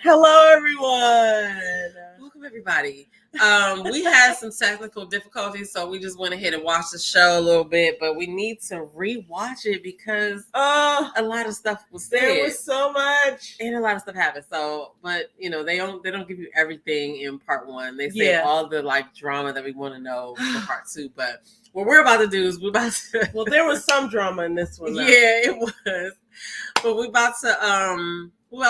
Hello, everyone. Welcome, everybody. We had some technical difficulties, so we just went ahead and watched the show a little bit, but we need to rewatch it because a lot of stuff was said. There was so much, and a lot of stuff happened. So, but you know, they don't give you everything in part one. They say all the like drama that we want to know for part two. But what we're about to do is well, there was some drama in this one. Though. Yeah, it was. But we're about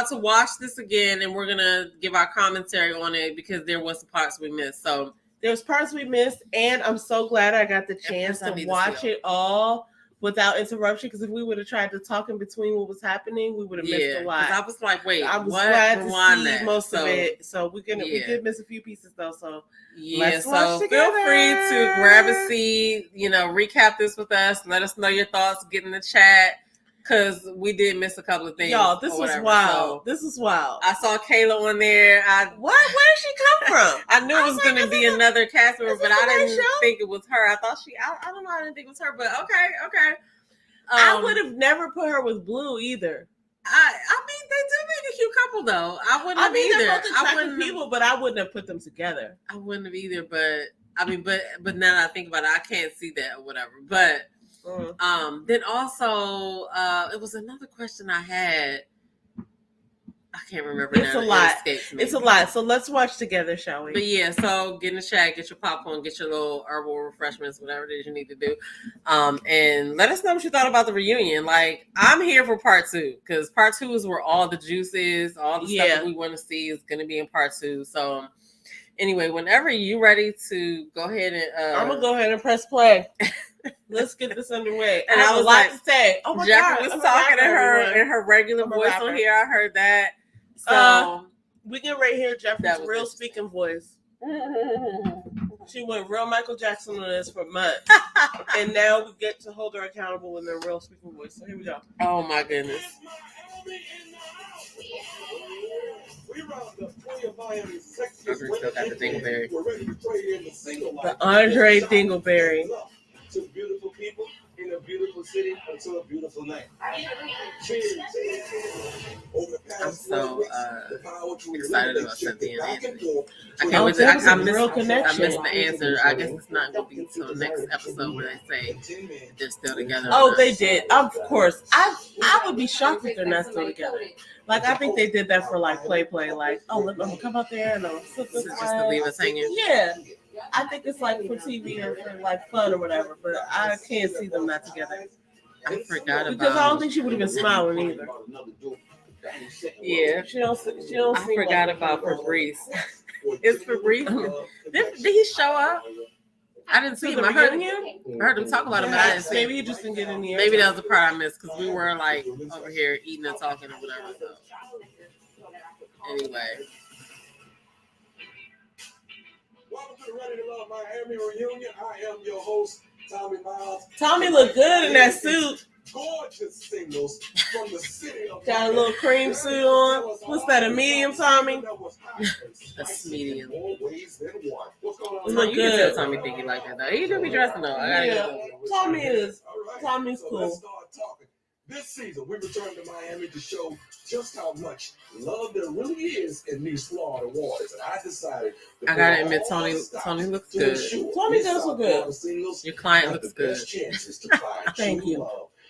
to watch this again, and we're gonna give our commentary on it because there was some parts we missed. So there's parts we missed, and I'm so glad I got the chance to watch it all without interruption. Because if we would have tried to talk in between what was happening, we would have missed a lot. I was like, wait, I was glad to see most of it. So we did miss a few pieces though. So let's watch together. Feel free to grab a seat. You know, recap this with us. Let us know your thoughts. Get in the chat. Because we did miss a couple of things. Y'all, this was wild. This is wild. I saw Kayla on there. What? Where did she come from? I knew it was going to be another cast member, but I didn't think it was her. I thought I don't know. I didn't think it was her, but okay. I would have never put her with Blue either. I mean, they do make a cute couple, though. I wouldn't have either. They're both attractive people, but I wouldn't have put them together. I wouldn't have either, but I mean, but now that I think about it, I can't see that or whatever, but... Then also, it was another question I had. I can't remember now. It's a lot. It's a lot. So let's watch together, shall we? But yeah, so get in the chat, get your popcorn, get your little herbal refreshments, whatever it is you need to do. And let us know what you thought about the reunion. Like, I'm here for part two because part two is where all the juice is, all the stuff that we want to see is going to be in part two. So anyway, whenever you're ready to go ahead and I'm gonna go ahead and press play. Let's get this underway. And I have a lot to say. Oh my God. Jeffrey was talking to her in her regular voice on here. I heard that. So we can right here Jeffrey's real speaking voice. She went real Michael Jackson on this for months. And now we get to hold her accountable in their real speaking voice. So here we go. Oh my goodness. Still got the Dingleberry. The Andre Dingleberry. To beautiful people in a beautiful city until a beautiful night. I'm so excited about Cynthia and Anthony. I can't wait. I missed the answer. I guess it's not going to be until the next episode where they say they're still together. Oh, they did. Of course. I would be shocked if they're not still together. Like, I think they did that for, like, play. Like, I'm going to come out there and sit this just to leave us hanging. Yeah. I think it's like for TV or for like fun or whatever, but I can't see them not together. I forgot about because I don't think she would have been smiling either. Yeah, she don't. I forgot about Fabrice. Is Fabrice? Did he show up? I didn't see him. I heard him talk about him, but I didn't see him. Maybe he just didn't get in the air. Maybe that was the part I missed because we were like over here eating and talking or whatever. So. Anyway. Welcome to the Ready to Love Miami reunion. I am your host, Tommy Miles. Tommy looked good in that suit. Gorgeous singles from the city of got a little cream suit on. What's that, a medium, Tommy? That's medium. What's going on? So you can tell Tommy think he like that though. He do be dressing though. Tommy's cool. Let's start talking. This season, we return to Miami to show just how much love there really is in these Florida waters. And I decided I gotta admit, Tony looks good. Tony does look good. Your client looks good. Thank you.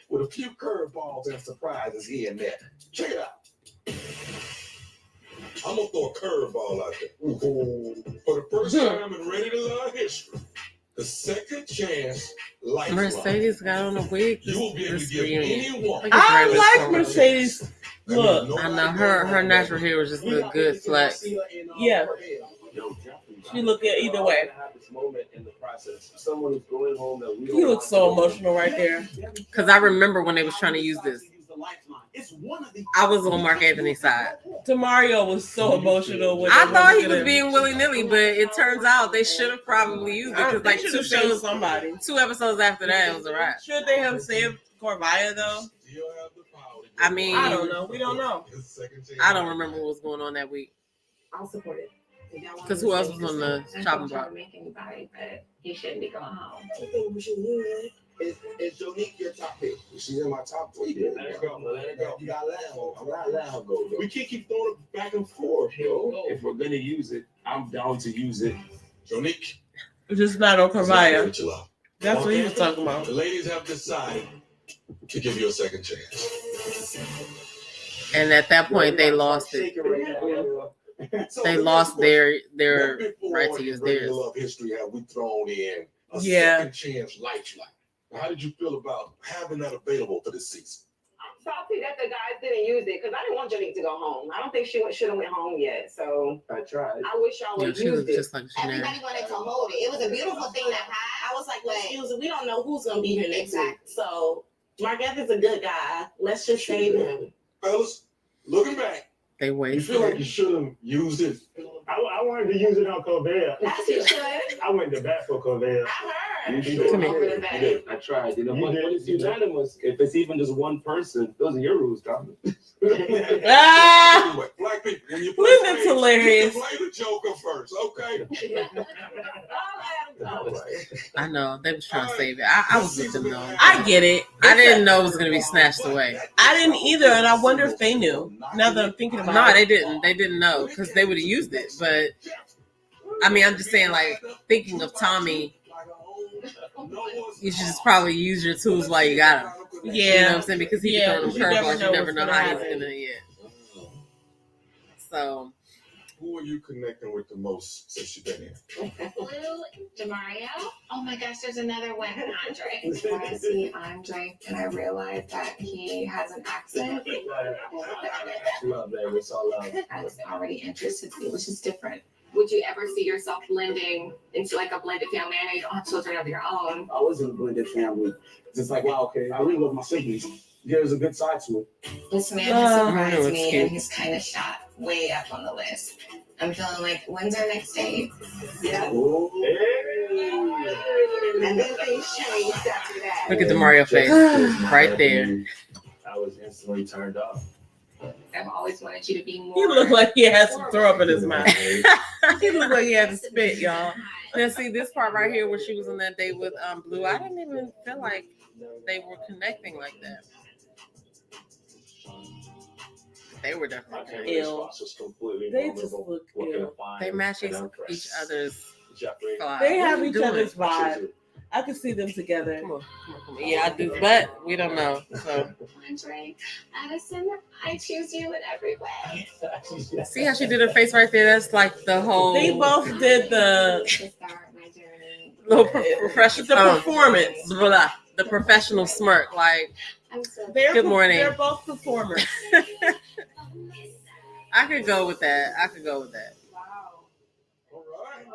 With a few curveballs and surprises here and there. Check it out. I'm gonna throw a curveball out there. For the first time in Ready to Love history, the second chance life. Mercedes got on a wig. You will be able to give anyone. I like Mercedes. Look, I know her natural hair was just a good flex. Yeah. She look good either way. He looks so emotional right there. Because I remember when they was trying to use this. I was on Mark Anthony's side. Demario was so emotional. I thought he was being willy-nilly, but it turns out they should have probably used it because like two episodes after that, it was a wrap. Should they have saved Corvaya though? I mean, I don't know. We don't know. I don't remember what was going on that week. I'll support it. Because who else was on the chopping block? Make anybody, but he shouldn't be going home. I think we should do it. Is Jonique your top pick? She's in my top 3. Let her go. Let her go. You got Lambo. I'm not Lambo. We can't keep throwing it back and forth, yo. If we're gonna use it, I'm down to use it. Jonique. Just not on Carvalho. That's what he was Okay. talking about. The ladies have decided to give you a second chance. And at that point, they lost it. They lost their right to use theirs. Love history have we thrown in a Yeah. second chance lifeline? How did you feel about having that available for this season? I'm salty that the guys didn't use it because I didn't want Jonique to go home. I don't think she should have went home yet. So I tried. I wish y'all Yeah, would she was use it. just like generic. Everybody wanted to hold it. It was a beautiful thing to have. I was like, let's use it. We don't know who's gonna be here next week. Exactly. So Mark Anthony's a good guy. Let's just save him. Fellas, looking back, They you wasted feel like it. you should have used it. I wanted to use it on Colbert. As you should. I went to bat for Colbert. I heard. You You did. Come here. over the You back. did. I tried. You know, You but did. it's unanimous. If it's even just one person, those are your rules, Tom. Ah, Anyway, black people, when you play Linda's spades, hilarious. you can play the Joker first, okay? All right. I know they was trying to save it. I was with them though. I get it. I didn't know it was gonna be snatched away. I didn't either, and I wonder if they knew. Now that I'm thinking about No, it. they didn't. They didn't know because they would have used it. But I mean, I'm just saying, like thinking of Tommy, you should just probably use your tools while you got them. You know what Yeah. I'm saying? Because he Yeah, can throw them you never curveballs. know You never what's know gonna how he's happen. gonna. Yeah. So Who are you connecting with the most since you've been here? Blue, Demario. Oh my gosh, there's another one, Andre. When I see Andre and I realize that he has an accent, Love, baby. It's all love. I was already interested in, which is different. Would you ever see yourself blending into like a blended family? I know you don't have children of your own. I was in a blended family. It's like, wow, okay, I really love my siblings. There's a good side to it. This man has I know surprised it's me, cute. and he's kind of shot way up on the list. I'm feeling like, when's our next date? Yeah. Oh, And then things changed after that. look at the Mario face right there. I was instantly turned off. I've always wanted you to be more. He looked like he had some throw up in his mouth. He looked like he had to spit, y'all. Now see this part right here where she was on that date with Blue. I didn't even feel like they were connecting like that. They were definitely connecting. Ill. They just look ill. They match each other's vibes. They have each Doing. other's vibe. I could see them together. Come on, come on. Yeah, I do, but we don't know. So Andre, Addison, I choose you in every way. see how she did her face right there? That's like the whole They both did the To start my journey. little professional the performance. blah, the professional smirk. Like I'm so Good morning. They're both performers. I could go with that. I could go with that. Wow. All right.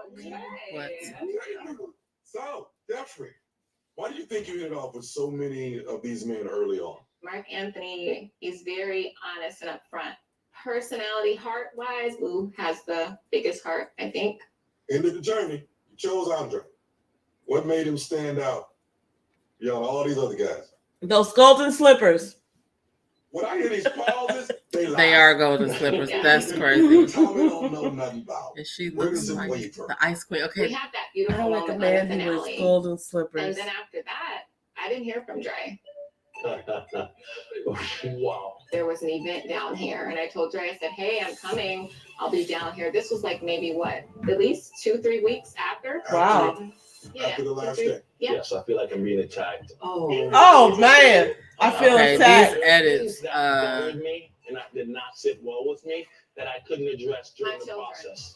What? Okay. So, Jeffrey, why do you think you hit it off with so many of these men early on? Mark Anthony is very honest and upfront. Personality, heart-wise, Blue has the biggest heart, I think. End of the journey, you chose Andre. What made him stand out beyond all these other guys? Those golden slippers. When I hear these pauses, they lie. They are golden slippers. That's crazy. Tommy don't know nothing about. And she Where looks does it like wave from? the ice queen. We Okay. had that I beautiful don't like a moment on the man who wears finale. golden And slippers. then after that, I didn't hear from Dre. Wow. There was an event down here, and I told Dre, I said, hey, I'm coming. I'll be down here. This was like maybe what, at least 2-3 weeks after? Wow. Yeah. After the last 2-3 day. Yeah. Yes, I feel like I'm being attacked. Oh man, I feel Okay, attacked. these edits. That bothered me, and I did not sit well with me that I couldn't address during My the children. process.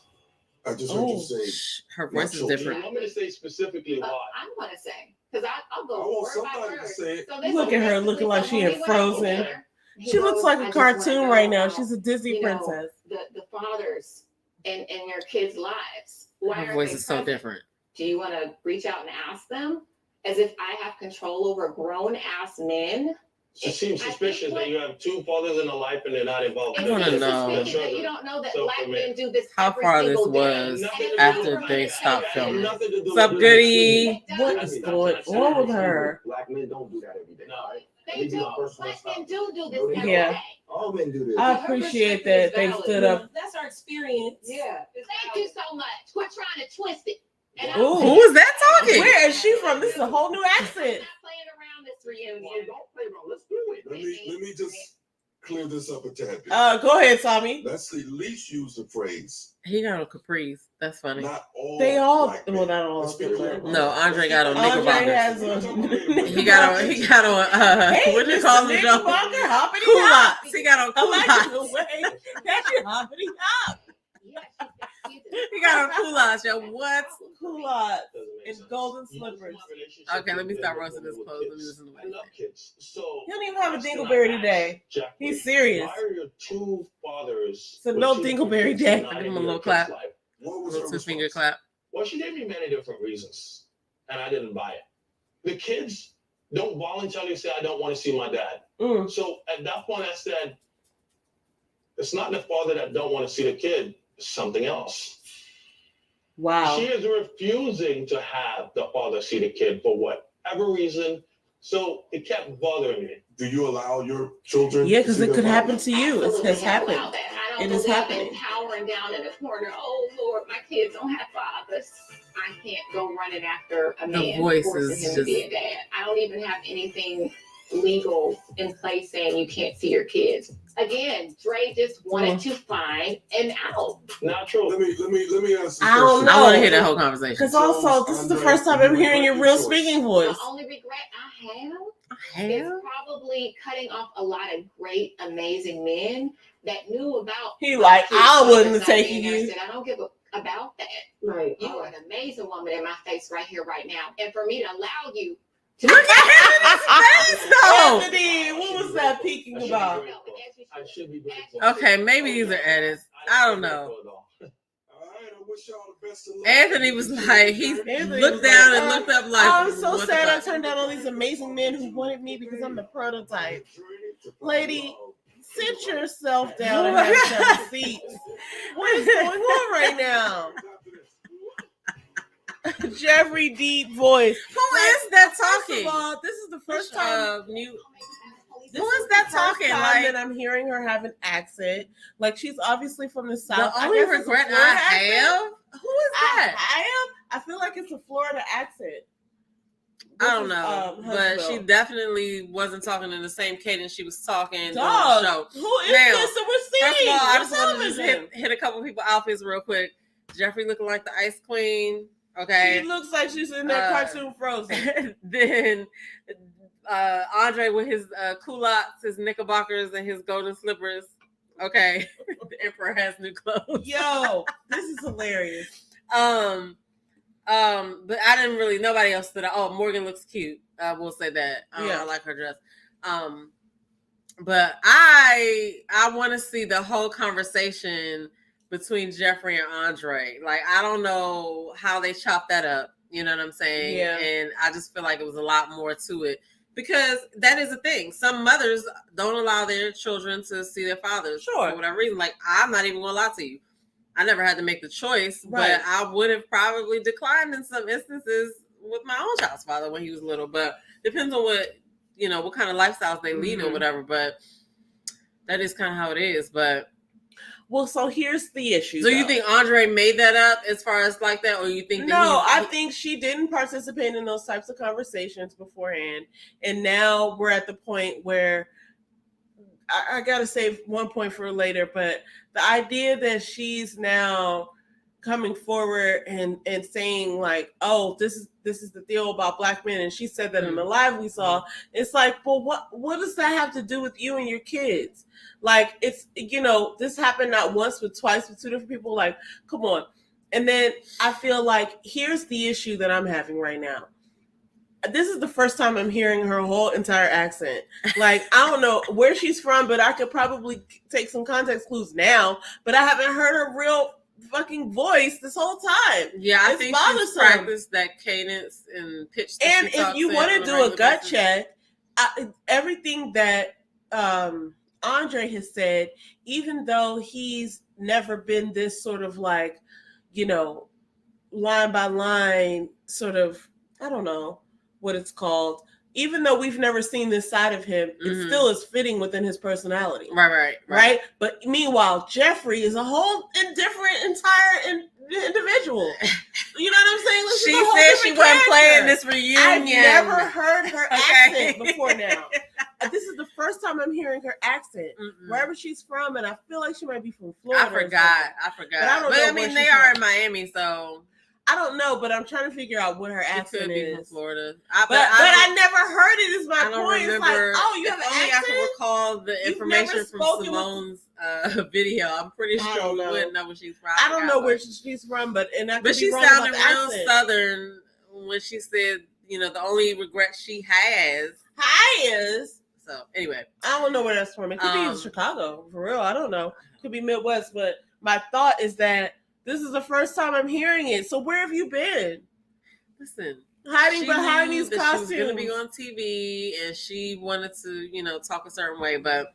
I just heard you Oh. say, Her voice is Do you different. want me to say specifically But why? I'm going to say, because I'll I go want word by somebody to word. say it. So this Look is at her basically looking like she when had we went out Frozen. there, he She looks goes, like "I a just wanna cartoon know right now. about, She's a Disney you know, princess. the fathers in your kids' lives. Why Her aren't voice they is so present? different. Do you want to reach out and ask them? As if I have control over grown-ass men? It seems I think suspicious what- that you have two fathers in a life and they're not involved. I It's wanna really know. suspicious that you don't know that So black for me- men do this How every far this single day. was Nothing to do after with they it. stopped It had filming. nothing to do What's up, with goodie? It does. What is going on with her? Black men don't do that every day. No. They do. Black men do this every Yeah. day. All men do this. I appreciate that they stood up. That's our experience. Yeah. Thank you so much. Quit trying to twist it. And Ooh. Who is that talking? Where is she from? This is a whole new I'm accent. not playing reunion. Don't play around. Let's do it. Let me just clear this up a tad bit. Go ahead, Tommy. Let's at least use the phrase. He got on capris. That's funny. Not all. They all, black well, men. not all. Let's be clear about No, that. Andre got on Andre knickerbockers. has a. He got on. Hey, What do you call them, Joe? Knickerbocker, hoppity hop. Culottes. He got on I like culottes. the way that you hoppity hop. He got on culottes. Yo, what? Culottes Doesn't make and sense. golden You slippers. use my relationship Okay, let me with start women roasting his with clothes. Let me kids. listen to what I he love said. kids. So He don't even have a that's dingleberry what I today. asked Jeffrey. He's serious. Why are your two fathers? So with no two dingleberry kids day. not I give in him a your little kid's clap. life? What was Little her 2-finger response? clap. Well, she gave me many different reasons, and I didn't buy it. The kids don't voluntarily say, I don't want to see my dad. Mm. So at that point, I said, it's not the father that don't want to see the kid, it's something else. Wow. She is refusing to have the father see the kid for whatever reason. So it kept bothering me. Do you allow your children? Yeah, to because see it their could father? happen to you. It Absolutely has not allow happened. that. I don't It is believe happening. in cowering down in the corner. Oh Lord, my kids don't have fathers. I can't go running after a The man voice forcing is him to be just- a dad. I don't even have anything legal in place saying you can't see your kids. Again, Dre just wanted to find an out. Not true. Let me ask you I don't I know. want to hear that whole conversation. Because also, this is the first time I'm hearing your real speaking voice. The only regret I have is probably cutting off a lot of great, amazing men that knew about. He my like, kids' I fathers wouldn't have not taken being there. you. I said, I don't give about that. Right. You are an amazing woman in my face right here, right now. And for me to allow you to Look at him in his face, though. Anthony, what was that peeking about? I should be grateful. Okay, maybe these are edits. I don't know. All right, I wish y'all the best of luck. Anthony was like, he Anthony looked was down like, and looked up like, I'm so what the sad I fuck? turned down all these amazing men who wanted me because I'm the prototype. Lady, sit yourself down and have some seats. What is going on right now? Jeffrey Deep voice. Who is that First talking? of all, this is the first time. Mute. This Who is the that first talking? time Like, that I'm hearing her have an accent. Like she's obviously from the the South. I only guess it's a regret Florida I accent. have? Who is that? I feel like it's a Florida accent. I This don't is, know, but Huntsville. she definitely wasn't talking in the same cadence she was talking during the Dog, show. who is Now, this that we're First seeing? of all, I on just wanted to just television? hit a couple people outfits real quick. Jeffrey looking like the Ice Queen. Okay. She looks like she's in that cartoon Frozen. Then Andre with his culottes, his knickerbockers, and his golden slippers. Okay. The Emperor has new clothes. Yo, this is hilarious. But I didn't really. Nobody else stood out. Oh, Morgan looks cute. I will say that. Yeah. I like her dress. But I want to see the whole conversation between Jeffrey and Andre. Like, I don't know how they chopped that up. You know what I'm saying? Yeah. And I just feel like it was a lot more to it because that is a thing. Some mothers don't allow their children to see their fathers Sure. for whatever reason. Like, I'm not even gonna lie to you. I never had to make the choice, Right. but I would have probably declined in some instances with my own child's father when he was little. But depends on what kind of lifestyles they lead or Mhm. whatever. But that is kind of how it is. But Well, so here's the issue. so you though. think Andre made that up as far as like that, or you think that No, I think she didn't participate in those types of conversations beforehand. And now we're at the point where I got to save one point for later, but the idea that she's now coming forward and saying like, oh, this is the deal about black men. And she said that in the live we saw. It's like, well, what does that have to do with you and your kids? Like, it's, this happened not once, but twice with two different people. Like, come on. And then I feel like here's the issue that I'm having right now. This is the first time I'm hearing her whole entire accent. Like, I don't know where she's from, but I could probably take some context clues now, but I haven't heard her real fucking voice this whole time. Yeah, I It's think she's bothersome. practiced that cadence and pitch. that And she if talks you in want on to a do a regular gut basis. check, everything that Andre has said, even though he's never been this sort of like, line by line sort of, I don't know what it's called. Even though we've never seen this side of him, it Mhm. still is fitting within his personality. Right. Right? But meanwhile, Jeffrey is a whole different individual. You know what I'm saying? Like, she's She a whole said she different wasn't playing character. this reunion. I've never heard her Okay. accent before now. This is the first time I'm hearing her accent. Mm-mm. Wherever she's from, and I feel like she might be from Florida. I forgot. But I don't But know I where mean, she's they are from. in Miami, so I don't know, but I'm trying to figure out what her she accent could be from is. Florida. But I never heard it. Is my I don't point. It's remember. like, oh, you have if an only I accent. can recall the You've information never from spoken with- Simone's video. I'm pretty I sure don't we know. wouldn't know where she's from. I don't know where she's from, but I could But be she wrong sounded about the real accent. Southern when she said, the only regret she has. Is. So anyway, I don't know where that's from. It could be in Chicago, for real. I don't know. Could be Midwest, but my thought is that this is the first time I'm hearing it. So where have you been? listen. Hiding She behind knew these that costumes. She was going to be on TV, and she wanted to, talk a certain way, but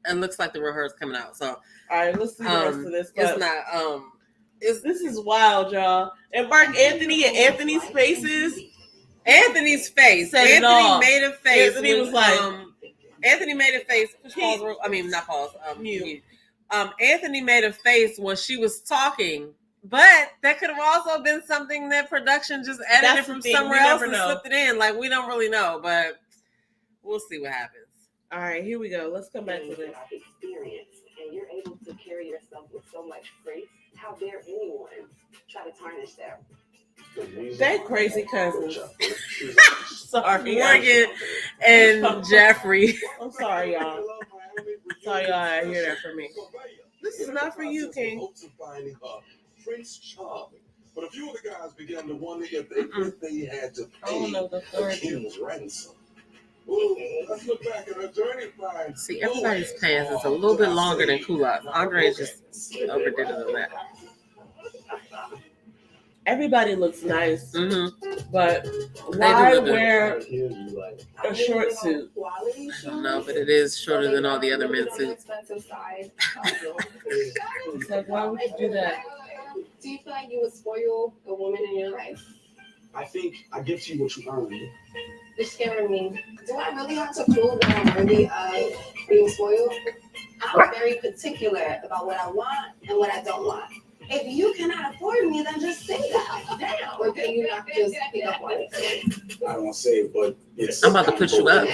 it looks like the real her's coming out. So, all right, let's see the rest of this. It's But not. this is wild, y'all. And Mark Anthony and Anthony's faces. Anthony's face. Said it Anthony all. made a face. Anthony was like, Anthony made a face. Pause. I mean, not pause. Mute. Anthony made a face when she was talking, but that could have also been something that production just added That's it from the thing, somewhere we else never and know. slipped it in. Like, we don't really know, but we'll see what happens. all right, here we go. Let's come back to this. Experience, and you're able to carry yourself with so much grace. How dare anyone try to tarnish that? They crazy cousins. Sorry, Morgan and Jeffrey. I'm sorry, y'all. Sorry, y'all. I hear that from me. This is not for you, King. Prince Charming. But a few of the guys began to wonder if they had to I don't pay know the the word. king's ransom. Ooh, let's look back at our journey. Fine. See, everybody's pants is a little bit longer than Kulak. Andre just overdid it on that. Everybody looks nice, Mm-hmm. but do why look good. wear a short suit? I don't know, but it is shorter than all the other men's suits. Expensive side. It's like, why would you do that? Do you feel like you would spoil a woman in your life? I think I give to you what you earn. You're scaring me. Do I really have to prove that I'm worthy of being spoiled? I'm very particular about what I want and what I don't want. If you cannot afford me, then just say that. Damn. Or can you not just pick up on it? I don't want to say it, but it's. I'm about to put you up.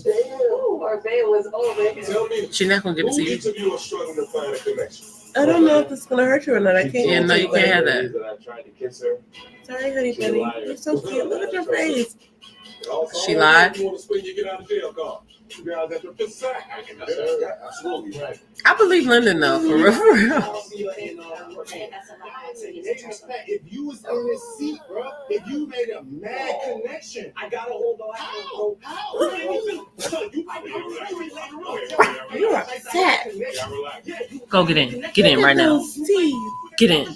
Ooh, or Bay was over. Tell me, She's not gonna give it who to you. each of you are struggling to find a connection? I don't know if this is gonna hurt you or not. I can't. Yeah, no, you can't have that. I tried to kiss her. Sorry, honey bunny. You're so cute. Look at your face. She lied? You want to spend your get out of jail card? You guys at the fifth side. Yeah, absolutely right. I believe Lyndon though, for real, for real. If you was in this seat, bro, if you made a mad connection, I gotta hold the You're upset. Go get in. Get in right now. Get in.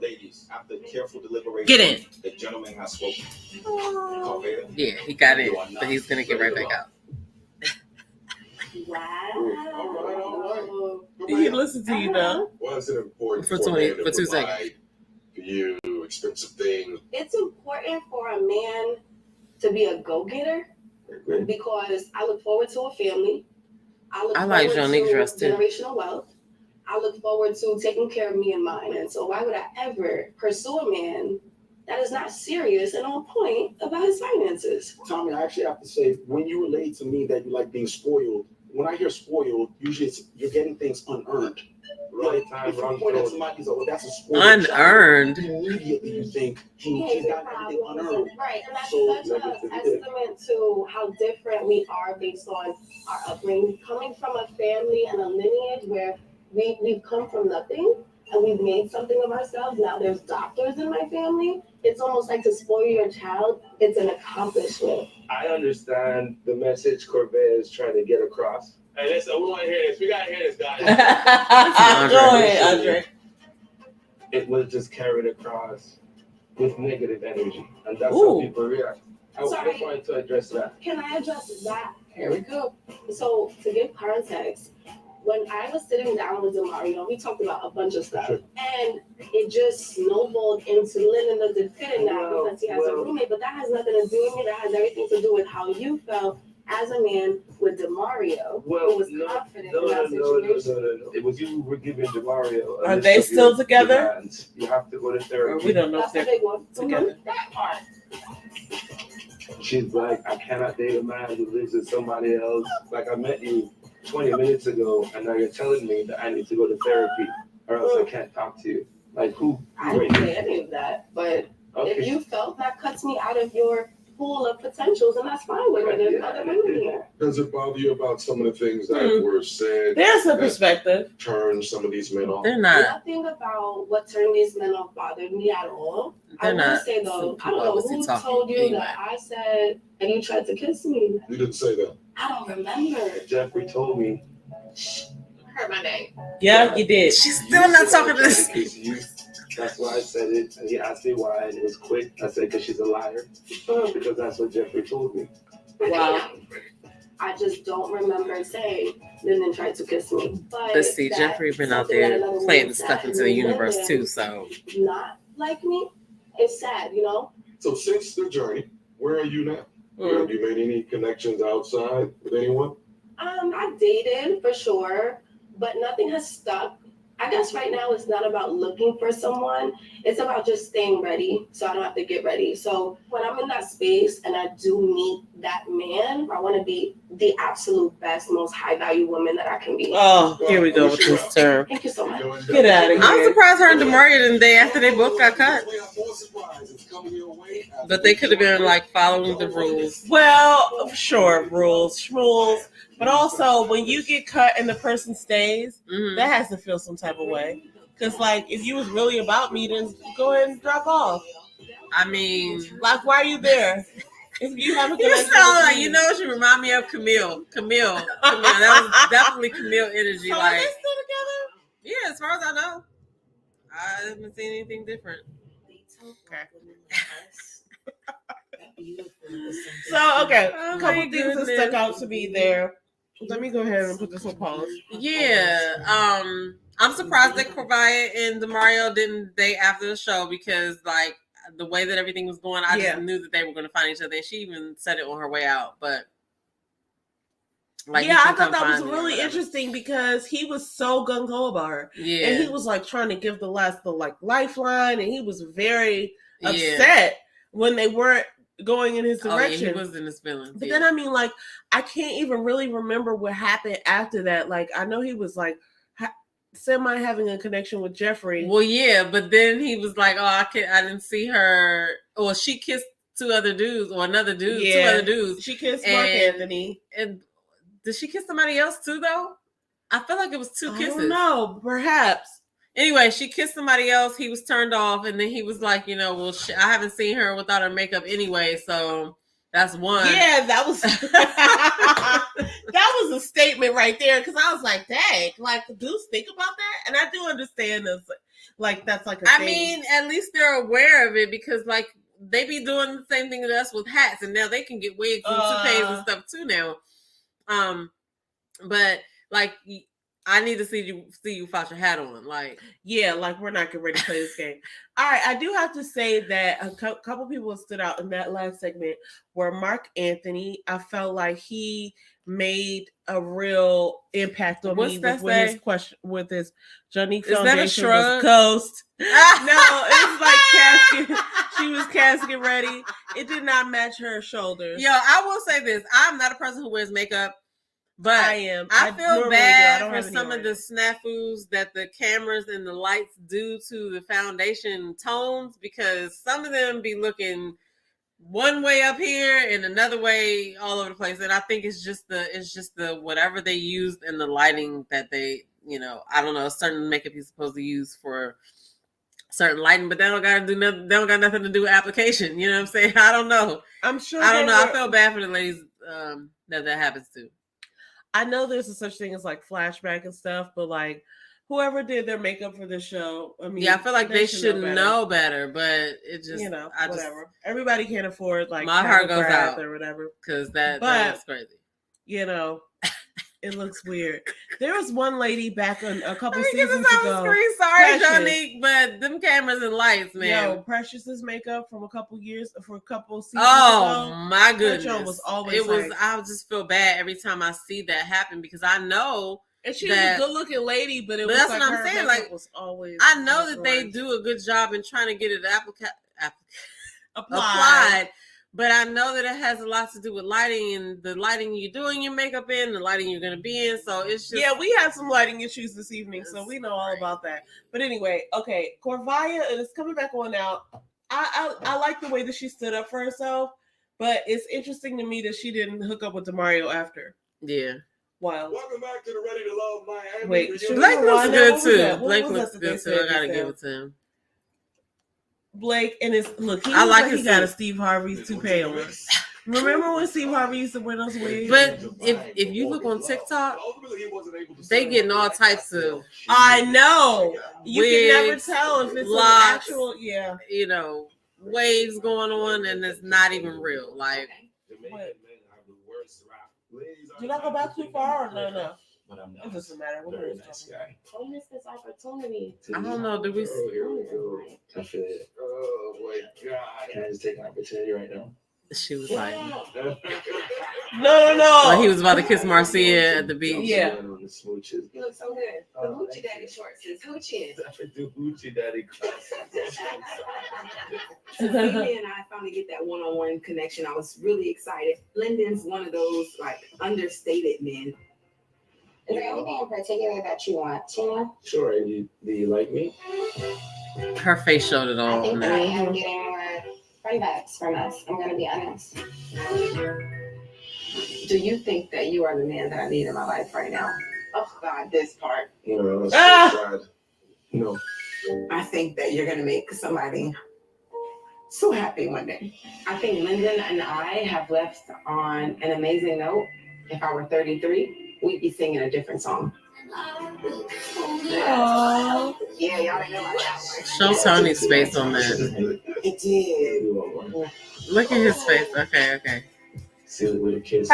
Ladies, after careful deliberation, Get in. the gentleman has spoken. Carvera, Yeah, he got in, but he's gonna get right back out. Wow. He listened to you though. Why is it important For a 20 man to for 2 provide seconds. for you expensive things? It's important for a man to be a go-getter because I look forward to a family. I like forward Jonique's to dress, too. generational wealth. I look forward to taking care of me and mine. And so why would I ever pursue a man that is not serious and on point about his finances? Tommy, I actually have to say, when you relate to me that you like being spoiled, when I hear spoiled, usually it's, you're getting things unearned. Like, if you point at somebody, so that's a spoiled Unearned. child, immediately you think he's got everything unearned. Right, and that's So, such an estimate to how different we are based on our upbringing. Coming from a family and a lineage where we've come from nothing and we've made something of ourselves. Now there's doctors in my family. It's almost like to spoil your child. It's an accomplishment. I understand the message Corvette is trying to get across. Hey, listen, we want to hear this. We got to hear this, guys. Go ahead, Andre. It was just carried across with negative energy. And that's Ooh. how people react. I Sorry. just wanted to address that. Can I address that? Here we go. So to give context, when I was sitting down with Demario, we talked about a bunch of stuff. Sure. And it just snowballed into Lyndon doesn't fit in now because he has a roommate. But that has nothing to do with me. That has everything to do with how you felt as a man with Demario, who was confident in that situation. It was you who were giving Demario. Are they still together? Demands. You have to go to Or therapy. we don't know if That's a they're big one. together. That part. She's like, I cannot date a man who lives with somebody else. Like, I met you 20 minutes ago, and now you're telling me that I need to go to therapy, or else I can't talk to you. Like, who? I didn't say any of that, but if Okay. you felt that cuts me out of your pool of potentials, then that's fine with me. There's other women here. Does it bother you about some of the things that were said? There's a that perspective. Turn some of these men off. They're not. Nothing about what turned these men off bothered me at all. I They're will not. say though, I Some don't know people who obviously told you talking that I said, and you tried to kiss me. You didn't say that. I don't remember. Jeffrey told me. Hurt my name. Yeah, you did. She's still not talking to this. That's why I said it, and he asked me why, and it was quick. I said, because she's a liar. Because that's what Jeffrey told me. Wow. I just don't remember saying Lyndon tried to kiss me. But see, that Jeffrey been out something that there another planting woman stuff said into the made universe Lyndon too, so. not like me. It's sad, you know? So since the journey, where are you now? Have you made any connections outside with anyone? I dated for sure, but nothing has stuck. I guess right now it's not about looking for someone. It's about just staying ready so I don't have to get ready. So when I'm in that space and I do meet that man, I want to be the absolute best, most high value woman that I can be. Oh, here we go with this term. Thank you so much. Get out of I'm here. surprised her and Demario didn't day after they both got cut. But they could have been like following the rules. Well, sure, rules, schmules. But also, when you get cut and the person stays, Mhm. that has to feel some type of way. Because, like, if you was really about me, then go ahead and drop off. I mean, Like, why are you there? If you have a you connection sound with like, me. you know what you remind me of? Camille. That was definitely Camille energy. So are Like, they still together? yeah, as far as I know, I haven't seen anything different. So, okay, Oh a couple my things that goodness. stuck out to me there. Let me go ahead and put this on pause. Yeah, I'm surprised that Corvaya and Demario didn't date after the show because, like, the way that everything was going, I Yeah. just knew that they were going to find each other. And she even said it on her way out, but like, yeah, he I can thought come that was find me or really whatever. interesting because he was so gung ho about her, Yeah, and he was like trying to give the like lifeline, and he was very yeah. upset when they weren't going in his Oh, yeah, direction. he was in his feelings. But yeah. then I mean, like, I can't even really remember what happened after that. Like, I know he was like semi having a connection with Jeffrey. Well, yeah, but then he was like, "Oh, I didn't see her." Or she kissed two other dudes, or another dude, two Yeah. other dudes. She kissed Mark And- Anthony. And did she kiss somebody else too? Though I feel like it was two I kisses. don't know, perhaps. Anyway, she kissed somebody else. He was turned off, and then he was like, "You know, well, I haven't seen her without her makeup anyway, so that's one." Yeah, that was that was a statement right there because I was like, dang, like dudes think about that, and I do understand this, like that's like a I thing. mean, at least they're aware of it because, like, they be doing the same thing to us with hats, and now they can get wigs and toupees and stuff too now. But like, I need to see you without your hat on, like. Yeah, like we're not getting ready to play this game. All right, I do have to say that a couple people stood out in that last segment were Mark Anthony. I felt like he made a real impact on What's me that with say? his question with his Jonique Is that a Foundation shrug? was ghost. No, it's like casket. She was casket ready. It did not match her shoulders. Yo, I will say this: I'm not a person who wears makeup, but I am. I feel normally do. I bad don't for have any some on. of the snafus that the cameras and the lights do to the foundation tones because some of them be looking one way up here and another way all over the place. And I think it's just the whatever they used in the lighting that they, you know, I don't know, certain makeup you're supposed to use for certain lighting, but they don't got nothing to do with application. You know what I'm saying? I don't know. I'm sure. I don't they know. I were- feel bad for the ladies that happens to. I know there's a such thing as like flashback and stuff, but like whoever did their makeup for this show, I mean, Yeah, I feel like they should better. know better, but it just, You know, I just, whatever. Everybody can't afford like My heart Cattle goes Craft out. or whatever. because that But- was crazy. You know, It looks weird. There was one lady back on a couple Let me get seasons this on the ago. screen. Sorry, Precious. Jonique, but them cameras and lights, man. Yo, Precious's makeup from a couple seasons Oh ago. my That goodness! joint was always It was. like- I just feel bad every time I see that happen because I know. And she was that- a good-looking lady, but it But was that's like what I'm her saying, makeup like, was always. I know that they mesmerizing. do a good job in trying to get it applied. applied, but I know that it has a lot to do with lighting and the lighting you're doing your makeup in, the lighting you're gonna be in. So it's just Yeah, we had some lighting issues this evening, so we know all about that. But anyway, okay, Corvaya, and it's coming back on now. I like the way that she stood up for herself, but it's interesting to me that she didn't hook up with DeMario after. yeah. Wow. Welcome back to the Ready to Love Miami. Wait, reunion. should Blake we looks rewind good that? What was too. that? What Blake was looks that good they too. said I gotta just give now? it to him. Blake and his look. He I looks like like his he got a suit. Steve Harvey's toupee on. Remember when Steve Harvey used to wear those wigs? But if you look on TikTok, they getting all types of I know you can never wigs, tell if it's locks, an actual. Yeah. waves going on, and it's not even real. Like Did I go back too far or no? But I'm It not. doesn't matter. We're Very gonna nice talk. guy. Don't miss this opportunity. I don't know. Do we? Oh, here we go. I feel it. Oh my God. Can I just take an opportunity right now? She was like, No. well, he was about to kiss Marcia at the beach. Yeah. On the smooches. You look so good. The Oh, Hoochie thank Daddy you. shorts is hoochie. I could do Gucci Daddy Since Amy and I finally get that one-on-one connection, I was really excited. Lyndon's one of those like understated men. Is there anything in particular that you want, Tina? Sure. Do you like me? Her face showed it I all. think that I man. am getting more friend vibes from us. I'm gonna be honest. Do you think that you are the man that I need in my life right now? Oh God, this part. No, that's Ah! so sad. No. I think that you're gonna make somebody so happy one day. I think Lyndon and I have left on an amazing note. If I were 33, we'd be singing a different song. Aww. Yeah, y'all didn't know about that one. Show Tony's face on that. It did. You want one? Look at his face. Okay. Seal it with a kiss.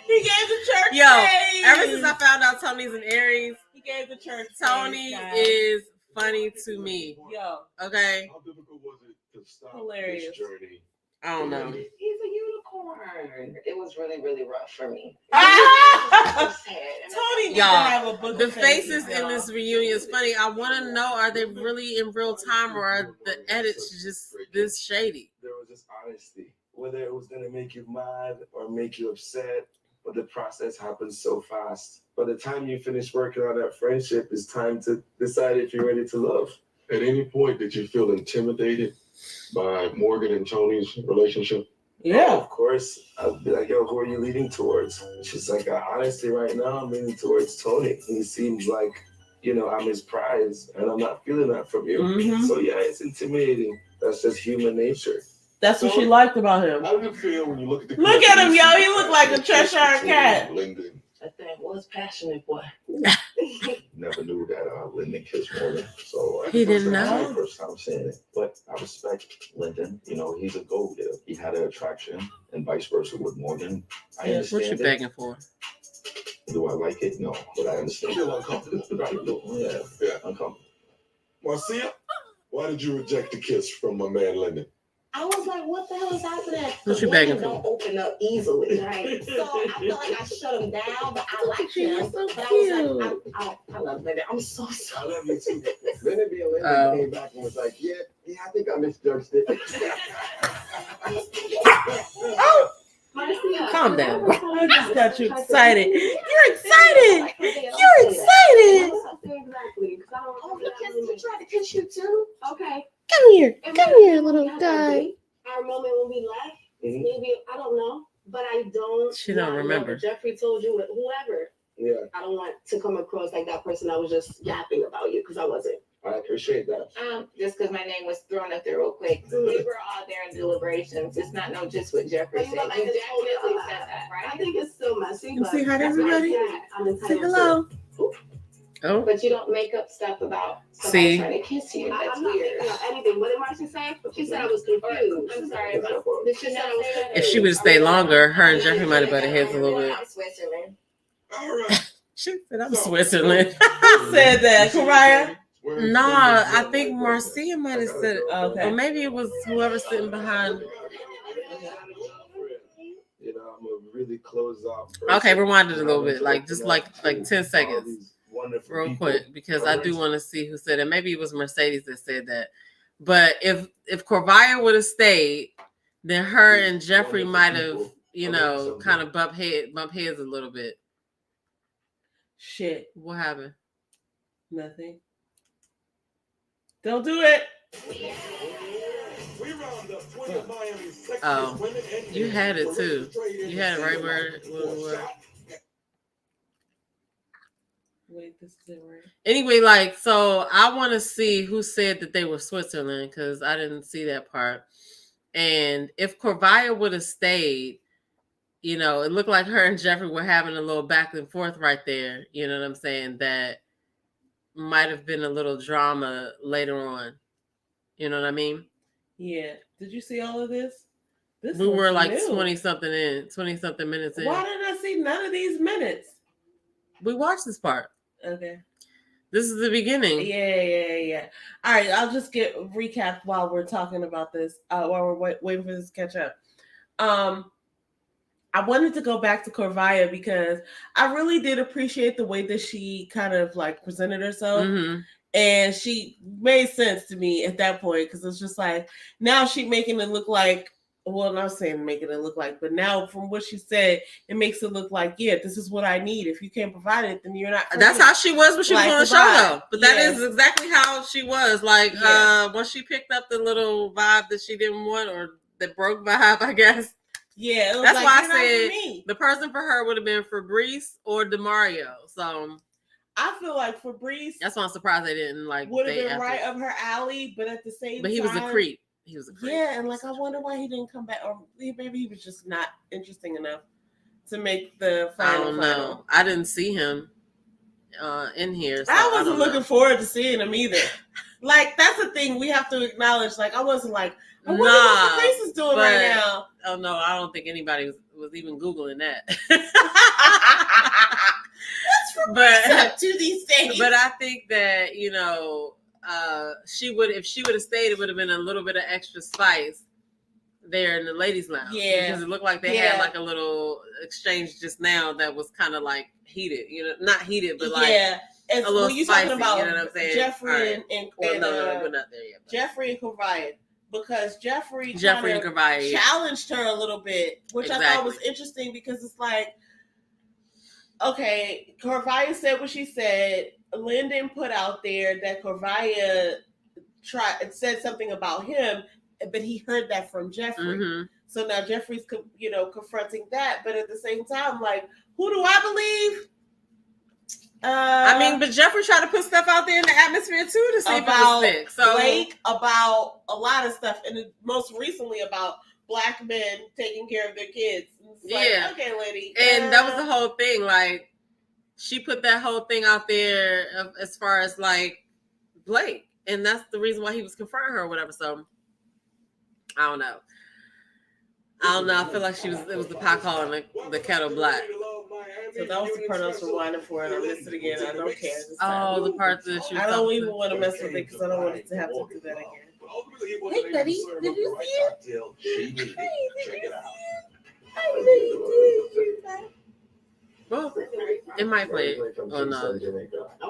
He gave the church. Yo, face. ever since I found out Tony's an Aries, He gave the church. Tony face, guys. is funny to me. Yo. Okay, How difficult was it to stop Hilarious. this journey? I don't know. He's a unicorn. It was really, really rough for me. Ah! So sad. And Tony needs to Y'all, have a book The of faces in y'all. this reunion is funny. I want to know, are they really in real time or are the edits just this shady? There was this honesty, whether it was going to make you mad or make you upset, but the process happens so fast. By the time you finish working on that friendship, it's time to decide if you're ready to love. At any point, did you feel intimidated by Morgan and Tony's relationship? Yeah. Of course, I'd be like, yo, who are you leaning towards? She's like, honestly, right now, I'm leaning towards Tony. He seems like, I'm his prize, and I'm not feeling that from you. Mhm. So, yeah, it's intimidating. That's just human nature. That's what she liked about him. How did it feel when you look at the Look at him, yo. He looked like a Cheshire cat. Lyndon that thing was passionate, boy. Never knew that Lyndon kissed Morgan. So He didn't that's know? my first time seeing it. But I respect Lyndon. He's a go-getter. He had an attraction and vice versa with Morgan. I What you understand it. begging for? Do I like it? No, but I understand. feel uncomfortable. Right. Yeah, Yeah. uncomfortable. Marcia, why did you reject the kiss from my man Lyndon? I was like, what the hell is happening? What you Women begging for? don't open up easily, right? So I feel like I shut him down, but I like She him. was so But I cute. was like, I love Lyndon. I'm so sorry. I love you too. Lyndon being Lyndon Oh. came back and was like, yeah, I think I misjudged it. Marcia, Calm down. I just got you excited. You're excited. You're excited. Exactly. Oh, he tried to kiss you too. Okay. Come here. And Come maybe here, we little had guy. a date, our moment when we left. Mhm. Maybe I don't know, but I don't. She don't not remember. Jeffrey told you, whoever. Yeah, I don't want to come across like that person that was just yapping about you because I wasn't. I appreciate that. Just because my name was thrown up there real quick. We were all there in deliberations. It's not no just what Jeffrey But said. you know, like, You it's definitely totally said that, I right? think it's still messy. You but say hi to that's what I everybody? said. I'm entitled Say to hello. Oh, But you don't make up stuff about See? somebody trying to kiss you. That's I'm not weird. thinking of anything. What did Marcy say? She said I was confused. I'm sorry, but did she not say that? if she would have stayed longer, her and Jeffrey might have butted heads a little bit. Switzerland. All right. She said, "I'm Switzerland." Who said that? Kariah? Nah, I think Marcia might have said it. Okay. Or maybe it was whoever's sitting behind. You know, I'm a really closed off person. Okay, rewind it a And I little want bit, to like open just up like to 10 all seconds, these wonderful real people. quick, because I do want to see who said it. Maybe it was Mercedes that said that. But if Corvia would have stayed, then her and Jeffrey might have, you know, kind of bump heads a little bit. Shit. What happened? Nothing. Don't do it. We round up 20 of Miami's sexiest Oh, women and you men had it for too. racial trade You had it right agency where allowance for a shot. Wait, this is it, right? Anyway, like, so I want to see who said that they were Switzerland because I didn't see that part. And if Corvia would have stayed, you know, it looked like her and Jeffrey were having a little back and forth right there. You know what I'm saying? That might have been a little drama later on. You know what I mean? Yeah. Did you see all of this? This We were looks like new. 20 something minutes in. Why didn't I see none of these minutes? We watched this part. Okay. This is the beginning. Yeah. All right, I'll just get recap while we're talking about this. While we're waiting for this to catch up. I wanted to go back to Corvia because I really did appreciate the way that she kind of like presented herself. Mm-hmm. And she made sense to me at that point because it's just like now she making it look like, well, I'm not saying making it look like, but now from what she said, it makes it look like, yeah, this is what I need. If you can't provide it, then you're not. That's how she was when she was Like on the the show, vibe. though. But that Yes. is exactly how she was. Like, Yeah. once she picked up the little vibe that she didn't want, or the broke vibe, I guess. Yeah, it was That's like, why you're not I for said me. the person for her would have been Fabrice or DeMario. So I feel like Fabrice that's why I'm surprised they didn't like. would have date been after. right up her alley, but at the same But he time, was a creep. He was a creep. Yeah, and like I wonder why he didn't come back, or maybe he was just not interesting enough to make the I final. don't know. I didn't see him in here. So I wasn't don't know. looking forward to seeing him either. Like that's the thing we have to acknowledge. Like I wasn't like, I wonder what Fabrice is doing but- right now. Oh no, I don't think anybody was even Googling that. Up to these days. But I think that, you know, if she would have stayed, it would have been a little bit of extra spice there in the ladies' lounge. Yeah. Because it looked like they had like a little exchange just now that was kind of like heated, you know, not heated, but like It's, a little when you spicy, talking about you know what I'm saying? Jeffrey All right. and Well, no, we're not there yet. but- Jeffrey and Corvia, because Jeffrey and kinda Corvia. challenged her a little bit, which I thought was interesting because it's like, okay, Corvia said what she said. Lyndon put out there that Corvia said something about him, but he heard that from Jeffrey. Mm-hmm. So now Jeffrey's, confronting that, but at the same time, like, who do I believe? I mean, but Jeffrey tried to put stuff out there in the atmosphere too to see if it about was thick. So Blake, about a lot of stuff, and most recently about Black men taking care of their kids. It's like, Yeah. okay, lady. And that was the whole thing. Like, she put that whole thing out there as far as like Blake, and that's the reason why he was confronting her or whatever. So I don't know. I feel like it was the pot calling the kettle black. So that was the part I was rewinding for, and I missed it again. I don't care. Oh, the part that she was I don't talking even to- want to mess with it because I don't want it to have to do that again. Hey, Betty, did you see it? Check it out. Well, it might play it. Oh no.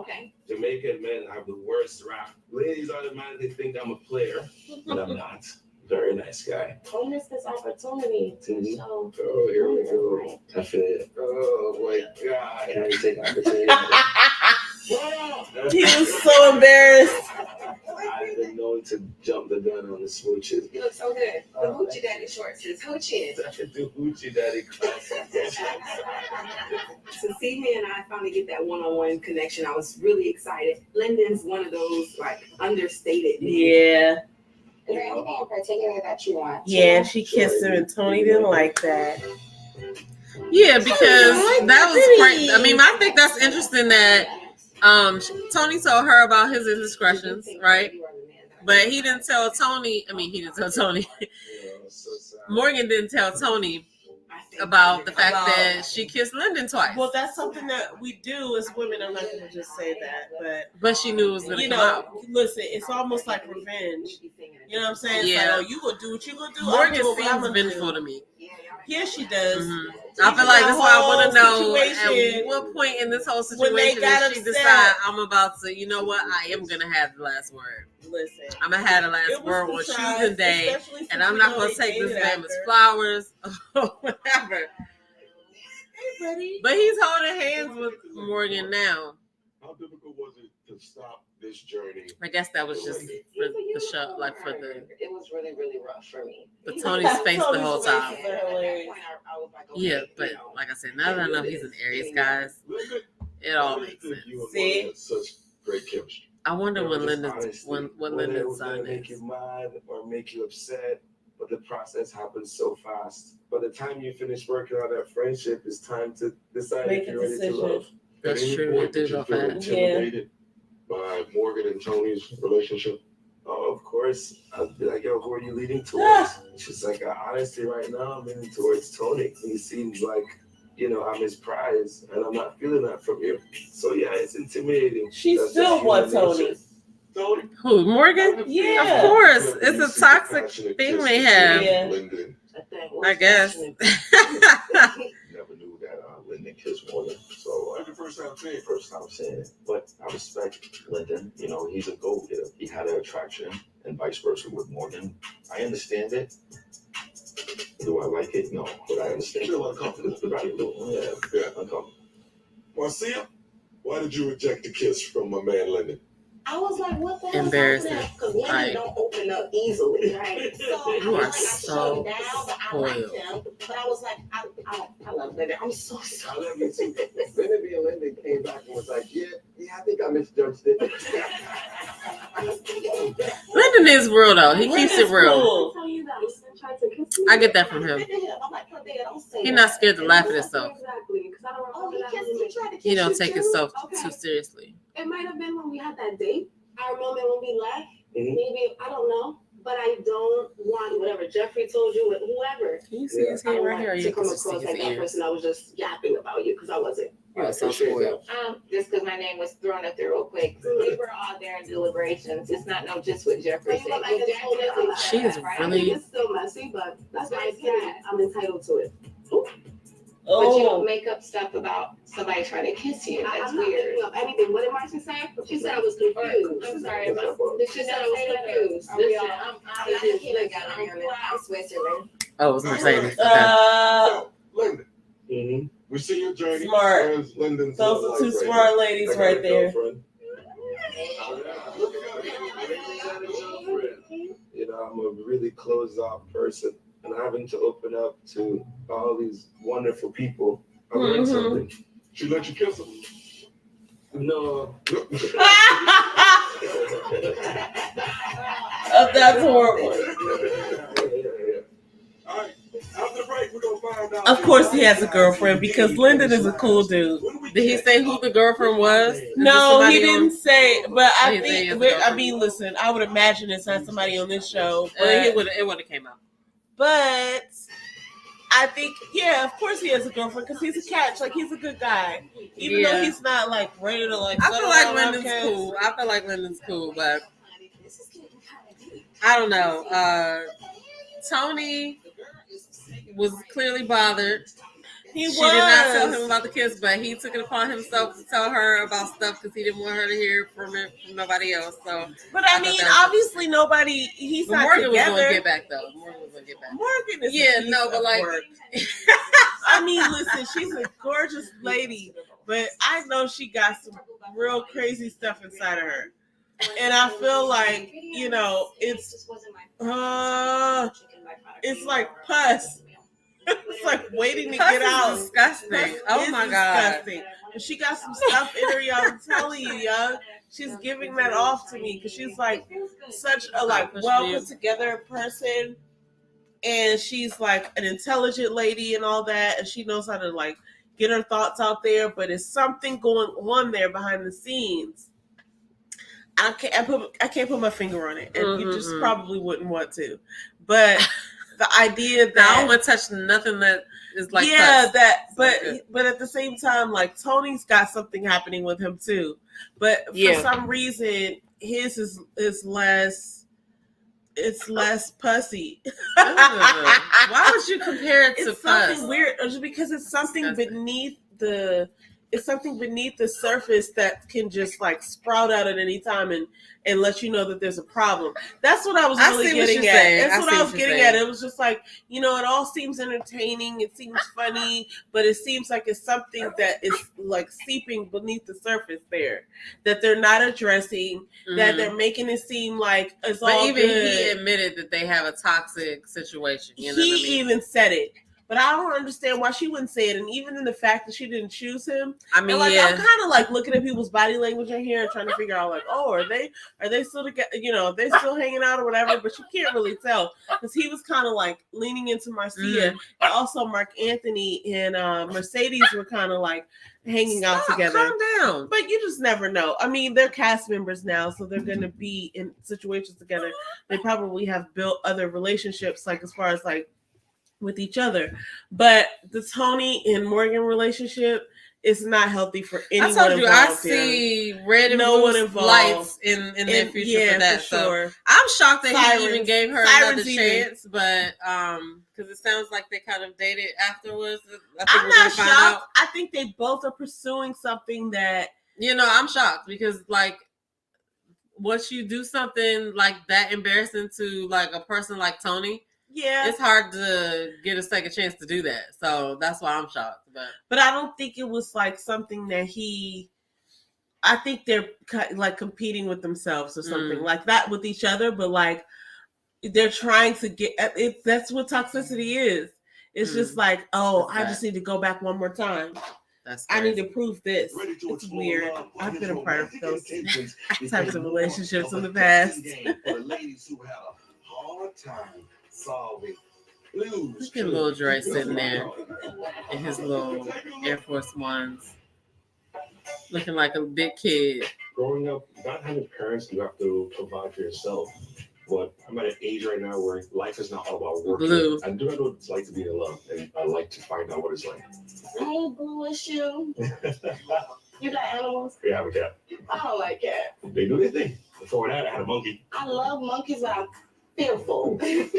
Okay. Jamaican men have the worst rap. Ladies automatically think I'm a player, but I'm not. Very nice guy. Don't miss this opportunity to Mhm. show. Oh, here we go. I feel it. Oh my God. Can I take an opportunity? He was so embarrassed. I've been known to jump the gun on the smooches. You look so good. The Hoochie Daddy shorts is hoochie. The Hoochie Daddy classic. To see me and I finally get that one-on-one connection, I was really excited. Lyndon's one of those like understated men. Yeah. Is there anything in particular that you want? Yeah, she kissed him, and Tony didn't like that. Yeah, because that was crazy. I mean, I think that's interesting that Tony told her about his indiscretions, right? But he didn't tell Tony. I mean, he didn't tell Tony. Morgan didn't tell Tony about the fact that she kissed Lyndon twice. Well, that's something that we do as women. I'm not going to just say that, but she knew it was going to come out. Listen, it's almost like revenge. You know what I'm saying? Yeah. It's like, oh, you gonna do what you gonna do. Morgan seems vengeful to me. Yeah, she does. Mm-hmm. I feel like that's why I want to know at what point in this whole situation did she decide I'm about to, you know what, I am gonna have the last word. Listen, I'm gonna have the last word on choosing day, and I'm not gonna take this man as flowers or whatever. Hey, buddy. But he's holding hands with Morgan now. How difficult was it to stop this journey? I guess that was just for the show, like for the. It was really, really rough for me. But Tony's face the whole time. Okay, Yeah, but like I said, now that I know he's an Aries, guys, it all makes sense. See, such great chemistry. I wonder when Lyndon's Honestly, when whether Lyndon's it was gonna son make is. you mad or make you upset, but the process happens so fast. By the time you finish working on that friendship, it's time to decide Make if a you're ready decision. to love. That's At any true. point, It do did you go feel fast. intimidated by Morgan and Tony's relationship? Oh, of course. I'd be like, yo, who are you leading towards? She's like, honestly, right now, I'm leaning towards Tony. He seems like, you know, I'm his prize, and I'm not feeling that from you. So, yeah, it's intimidating. She That's still just wants human Tony. nature. Tony? Who, Morgan? Yeah. Of course. It's a toxic thing they have. Yeah. Lyndon I guess. Never knew that Lyndon kissed Morgan. So That's the first time saying it. first time saying it. But I respect Lyndon. You know, he's a gold digger. He had an attraction and vice versa with Morgan. I understand it. Do I like it? No, but I understand. Feel uncomfortable. Right, yeah, uncomfortable. Marcia, why did you reject the kiss from my man Lyndon? I was like, what the hell? Embarrassing. Because women Right. don't open up easily, right? So I You was are like, I so shut it down, but I liked spoiled. him. But I was like, I love Lyndon. I'm so I sorry. love you too. Lyndon and Lyndon came back and was like, yeah, I think I misjudged it. Lyndon is real though. He keeps it real. Cool. Tell you that Lyndon tried to kiss me. I get that from him. I'm like, oh, Dad, don't say He's that. not scared to laugh at himself. Exactly. Because I don't remember that. He tried to kiss He don't you take too? himself Okay. too seriously. It might have been when we had that date. I remember when we left. Mhm. Maybe, I don't know. But I don't want whatever Jeffrey told you, whoever. Can you see his I hand don't right here? Or want you to can come just see across his like that ears. person that was just yapping about you because I wasn't. You are so appreciate spoiled. Just because my name was thrown up there real quick. We were all there in deliberations. It's not no just what Jeffrey You said. look like a total Jeffrey She is said, right? I mean, really. it's still messy, but that's my That's opinion. sad. I'm entitled to it. But you don't Oh, make up stuff about somebody trying to kiss you. That's I'm not weird. making up anything. What did Marcy say? She said I was confused. I'm sorry. She said I was confused. Are we all? Listen, I'm Switzerland. Oh, it was Mercedes. Okay. So, Lyndon, Mm-hmm. we see your journey. Smart. As Lyndon's those love are two life right smart ladies I got right a there. girlfriend. now. You know, I'm a really closed off person, and having to open up to all these wonderful people, I learned Mhm. something. She let you kiss her. No. Oh, that's horrible. All right. After the break, we're gonna find out. Of course, he has a girlfriend because Lyndon is a cool dude. Did he say who the girlfriend was? Is this No, somebody he didn't on- say. But Oh, I he said he think. has a But, I girlfriend. mean, listen. I would imagine it's not somebody on this show. Well, But, it would have came out. but I think, yeah, of course he has a girlfriend because he's a catch. Like he's a good guy, even though Yeah. he's not like ready to like. I settle feel like down around Lyndon's cats. cool. I feel like Lyndon's cool, but I don't know. Tony was clearly bothered. He She did not tell him was. about the kiss, but he took it upon himself to tell her about stuff because he didn't want her to hear from nobody else. So, But I I mean, thought that- obviously nobody. He's but not Morgan was together. going to get back though. Morgan was going to get back. Morgan is. Yeah, a piece no, but of like- work. I mean, listen, she's a gorgeous lady, but I know she got some real crazy stuff inside of her, and I feel like it's like pus. It's like waiting to Pus get is out. disgusting. Pus Oh is my god. disgusting. And she got some stuff in her, y'all. I'm telling you, young. She's giving that off to me because she's like such a well put together person, and she's like an intelligent lady and all that, and she knows how to like get her thoughts out there, but it's something going on there behind the scenes. I can't put my finger on it, and you just probably wouldn't want to. But the idea that I don't want to touch nothing that is like but at the same time, like Tony's got something happening with him too. But for some reason, his is less. It's less pussy. Why would you compare it to it's something weird? Just because it's something beneath the. It's something beneath the surface that can just like sprout out at any time and let you know that there's a problem. That's what I was really getting at. That's what I was getting at. It was just like, it all seems entertaining. It seems funny, but it seems like it's something that is like seeping beneath the surface there that they're not addressing, that they're making it seem like it's all good. But even he admitted that they have a toxic situation. You know what I mean? Even said it. But I don't understand why she wouldn't say it. And even in the fact that she didn't choose him, I'm kind of like looking at people's body language in here and trying to figure out like, oh, are they still together? Are they still hanging out or whatever? But you can't really tell because he was kind of like leaning into Marcia, and also Mark Anthony and Mercedes were kind of like hanging out together. Calm down. But you just never know. I mean, they're cast members now, so they're going to be in situations together. They probably have built other relationships, like as far as like with each other, but the Tony and Morgan relationship is not healthy for anyone. I told you, I see red and blue lights in their future for that. So I'm shocked that he even gave her another chance, but because it sounds like they kind of dated afterwards. I'm not shocked. I think they both are pursuing something that I'm shocked because like once you do something like that embarrassing to like a person like Tony. Yeah, it's hard to get a second chance to do that. So that's why I'm shocked. But I don't think it was like something that I think they're like competing with themselves or something like that with each other. But like they're trying to get it. That's what toxicity is. It's just like, I just need to go back one more time. I need to prove this. It's weird. I've been a part of those types of relationships in the past. For the ladies who had a hard time solving blues. Look at Lil Dre sitting there in his little Air Force Ones, looking like a big kid. Growing up, not having parents, you have to provide for yourself. But I'm at an age right now where life is not all about working. Blue. I do know what it's like to be in love, and I like to find out what it's like. Hey, Blue, it's you. You got animals? Yeah, I have a cat. I don't like cats. They do their thing. Before that, I had a monkey. I love monkeys, but I'm fearful. I'm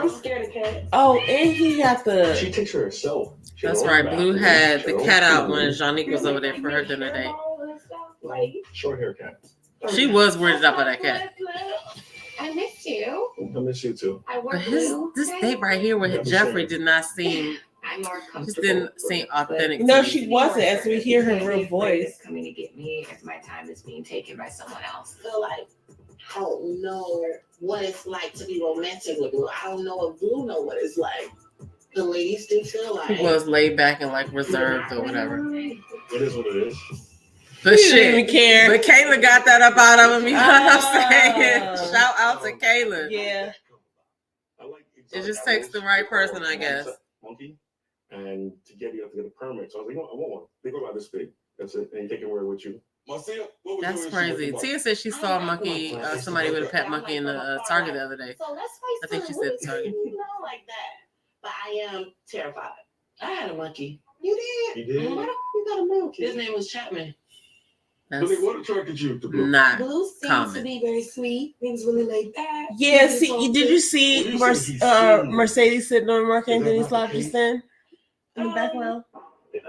scared of cats. Oh, and he got the. She takes care of herself. That's right. Blue had the cat out when Janique was over there for her dinner date. Short hair cat. She was weirded out by that cat. I miss you. I miss you too. But this date right here with Jeffrey did not seem. I'm more comfortable. Just didn't seem authentic. No, she wasn't. As we hear her real voice coming to get me, as my time is being taken by someone else. I feel like I don't know what it's like to be romantic with Blue. I don't know if Blue know what it's like. The ladies do feel like he was laid back and like reserved or whatever. It is what it is. But she didn't even care. But Kayla got that up out of him. You know what I'm saying? Shout out to Kayla. Yeah. It just takes the right person, I guess. Monkey, and to get you have to get a permit. So I was like, I want one. They go about this big. That's it. And you take it where with you. That's crazy. Tia said she saw a monkey, somebody with a pet monkey in the Target the other day. So let's face I think she said Target. You know, like that. But I am terrified. I had a monkey. You did? You did? Why you got a monkey? His name was Chapman. That's what attracted you to Blue? Not Blue seems common. to be very sweet. He was really laid back. Yeah, did you see Mercedes sitting on Mark Anthony's lap just then? In the background?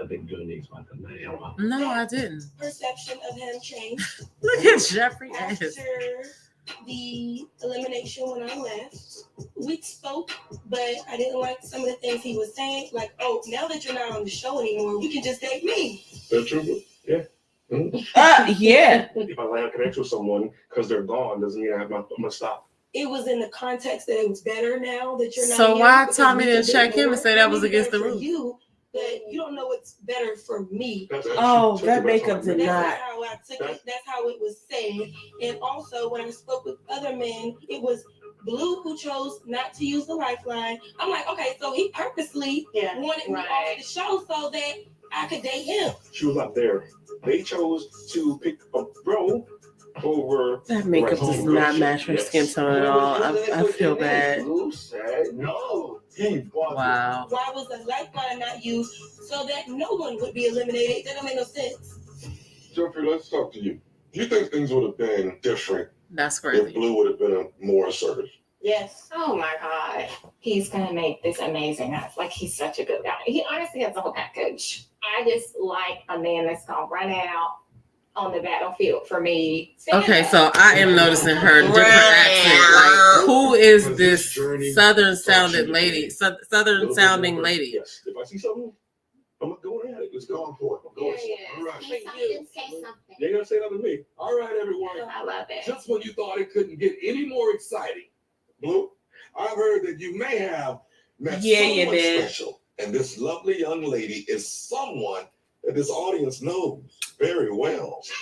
I think Blue needs my name. No, I didn't. Perception of him changed. Look at Jeffrey After the elimination when I left, we spoke, but I didn't like some of the things he was saying. Like, oh, now that you're not on the show anymore, you can just date me. That's true. Yeah. Mm-hmm. Yeah. If I have a connection with someone because they're gone, doesn't mean I'm gonna stop. It was in the context that it was better now that you're not. So here why because Tommy we didn't can check do him more. and say that was Maybe against the better for rules? you, but you don't know what's better for me. Oh, that makeup did That's not. not how I took it. That's how it was said. And also, when I spoke with other men, it was Blue, who chose not to use the lifeline. I'm like, okay, so he purposely wanted me off the show so that I could date him. She was not there. They chose to pick a bro over. That makeup does not match her skin tone at all. I feel bad. Blue said no. Wow. Why was the lifeline not used so that no one would be eliminated? That don't make no sense. Jeffrey, let's talk to you. Do you think things would have been different That's if crazy. Blue would have been more assertive? Yes. Oh my God. He's gonna make this amazing. Like he's such a good guy. He honestly has the whole package. I just like a man that's gonna run out on the battlefield for me. Okay, so I am noticing her different accent. Like, who is this southern sounding lady? Southern sounding lady. Yes. If I see something, I'm gonna go at it. Let's go on for it. I'm going. All right. Say something. You ain't gonna say nothing to me. All right, everyone. I love it. Just when you thought it couldn't get any more exciting, Blue, I've heard that you may have met Yeah, you someone did. special. And this lovely young lady is someone that this audience knows very well. So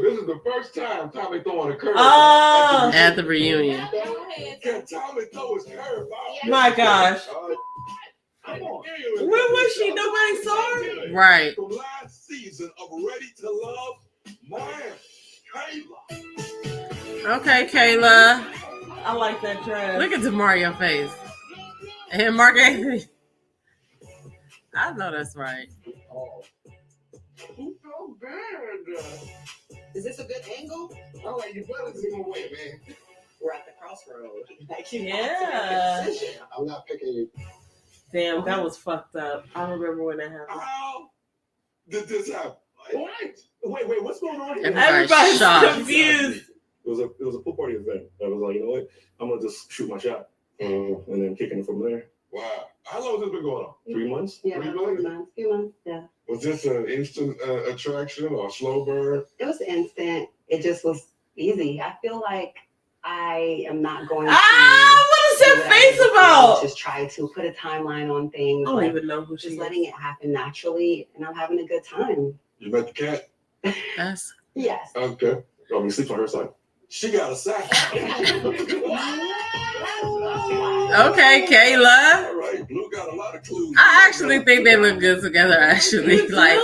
this is the first time Tommy throwing a curveball. Oh. At the reunion. Can Tommy throw his curveball? My gosh. Come on. Where was she? Nobody saw her? Right. From last season of Ready to Love, Miami, Kayla. Okay, Kayla. I like that dress. Look at DeMario face. And Mark Anthony. I know that's right. Who's so bad? Is this a good angle? All right, you better zoom away, man. We're at the crossroads. Yeah. I'm not picking you. Damn, that was fucked up. I remember when that happened. How did this happen? What? Wait, what's going on here? Everybody's shocked. confused. It was a pool party event. I was like, you know what? I'm gonna just shoot my shot, and then kicking it from there. Wow. How long has this been going on? 3 months. Yeah, 3 about months? 3 months. 3 months, yeah. Was this an instant attraction or a slow burn? It was instant. It just was easy. I feel like I am not going to. What is that face about? Just try to put a timeline on things. I don't like, even know who she just is. letting it happen naturally, and I'm having a good time. You met the cat? That's Yes. Okay. I mean, sleep on her side. She got a sack. okay, Kayla. All right, Blue got a lot of clues. I actually think they look good together. Actually, like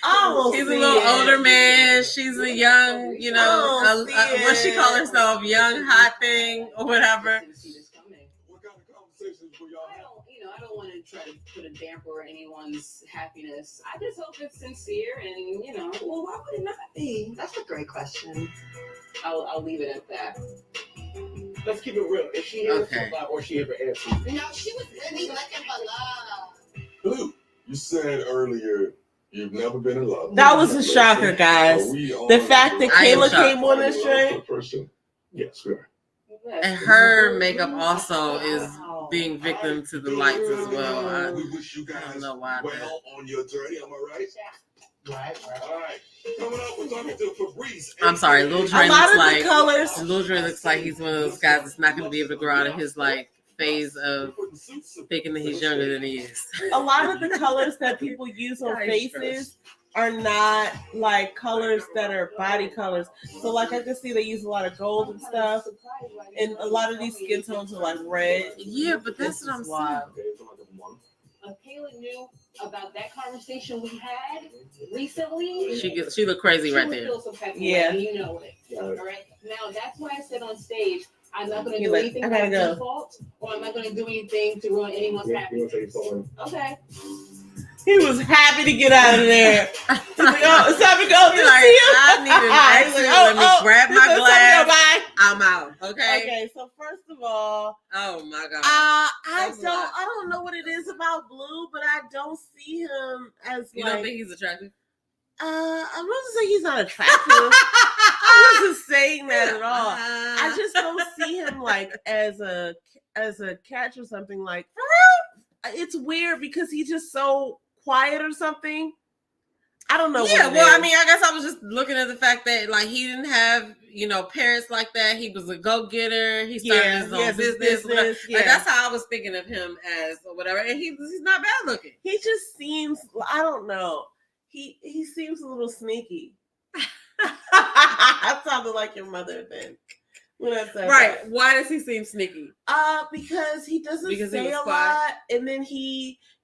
Oh, he's a little older man. She's a young, you know, what she call herself, young hot thing or whatever. What kind of conversations were y'all having? I don't want to try to put a damper on anyone's happiness. I just hope it's sincere and, Well, why would it not be? That's a great question. I'll leave it at that. Let's keep it real. Is she here Okay. for love or she here for answers? No, she was really looking for love. Blue, you said earlier you've never been in love. That was a shocker, guys. The fact that I am Kayla shocked. came on this train. Person. Yes, we are. And her makeup also is being victim to the lights as well. We wish you I guys don't know why. well on your journey. Am I right? Right. All right. Coming up, we're talking to Fabrice. I'm sorry, Lil Dre A lot looks of like the colors. Lil Dre looks like he's one of those guys that's not going to be able to grow out of his like phase of thinking that he's younger than he is. A lot of the colors that people use on faces are not like colors that are body colors. So like I can see they use a lot of gold and stuff. And a lot of these skin tones are like red. Yeah, but that's what I'm saying. Kayla knew about that conversation we had recently. She looked crazy right there. Yeah. And you know it. All right. Now that's why I said on stage, I'm not going to He's do like, anything I gotta by go. default, or I'm not going to do anything to ruin anyone's happiness. Okay. He was happy to get out of there. He's like, oh, it's time to go. He's Good like, to see you. I need an He's exit. like, Let me grab he my said, glass. "Bye." I'm out. Okay. Okay, so first of all, Oh my god. I That's a lot. don't know what it is about Blue, but I don't see him as You like. don't think he's attractive? I'm not to say he's not attractive. I wasn't saying that at all. I just don't see him like as a catch or something. Like for real, it's weird because he's just so quiet or something. I don't know. Yeah, what it well, I is. mean, I guess I was just looking at the fact that like he didn't have, parents like that. He was a go-getter. He started his own business. Whatever. yeah. Like that's how I was thinking of him as or whatever. And he's not bad looking. He just seems. I don't know. He seems a little sneaky. I sounded like your mother then. when I said Right. that. Why does he seem sneaky? Because he doesn't Because he say was a quiet? lot, and then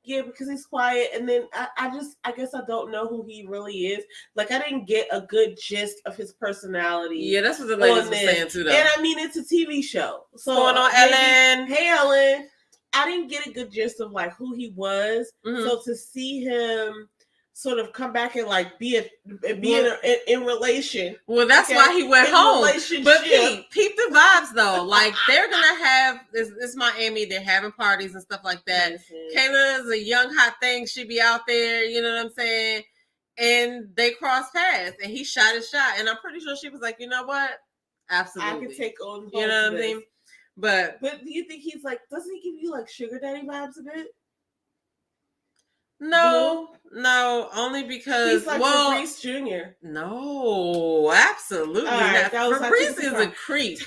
because he's quiet, and then I guess I don't know who he really is. Like, I didn't get a good gist of his personality. Yeah, that's what the ladies were saying too, though. And I mean, it's a TV show. So What's going on, Ellen? Hey, Ellen. I didn't get a good gist of like who he was. Mhm. So to see him sort of come back and like be in relation. Well, that's okay, why he went in home. relationship. But peep the vibes though. Like they're gonna have this Miami. They're having parties and stuff like that. Kayla is a young hot thing. She be out there. You know what I'm saying? And they crossed paths, and he shot his shot. And I'm pretty sure she was like, you know what? Absolutely, I can take on. You know what I mean? But do you think he's like? Doesn't he give you like sugar daddy vibes a bit? no, only because He's like Fabrice Jr. No, absolutely All right, not. that was Fabrice is a creep.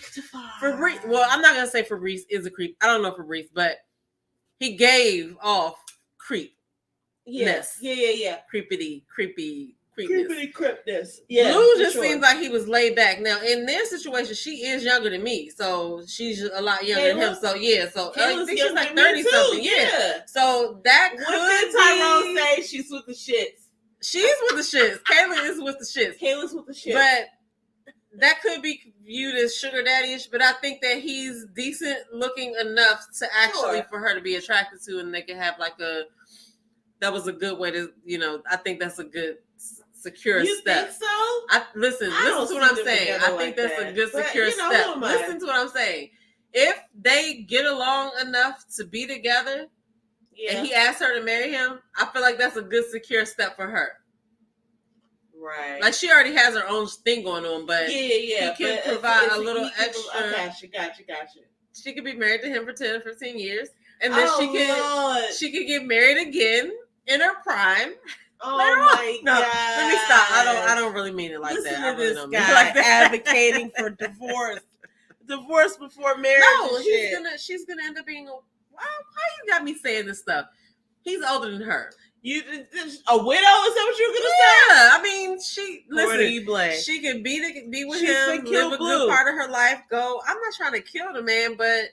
Fabrice. Well, I'm not gonna say Fabrice is a creep. I don't know Fabrice, but he gave off creep. Yes. Yeah. Creepity, creepiness. Creepness. Yeah. Blue just seems like he was laid back. Now, in their situation, she is younger than me, so she's a lot younger than him. So yeah, so I think she's like 30 something. Yeah. So that What could did Tyrone be. say? She's with the shits. She's with the shits. Kayla is with the shits. Kayla's with the shits. But that could be viewed as sugar daddy-ish, but I think that he's decent looking enough to actually for her to be attracted to, and they can have like that was a good way to, I think that's a good secure you step. Think so? Listen I don't to what I'm see them saying. together I think like that's that. a good But, secure who step. am I? Listen to what I'm saying. If they get along enough to be together, and he asked her to marry him, I feel like that's a good secure step for her. Right. Like she already has her own thing going on, but yeah. he can but provide it's a little he can- extra. Gotcha. She could be married to him for 10 or 15 years, and then Lord. she could get married again in her prime. Oh later on. my No, God. let me stop. I don't really mean it like Listen that. I to really this don't mean it guy like that. advocating for divorce. Divorce before marriage. No, and shit. she's gonna end up being why you got me saying this stuff? He's older than her. A widow? Is that what you were gonna Yeah, I mean, say? She can be with She's him, been killed live a blue. good part of her life. Go. I'm not trying to kill the man, but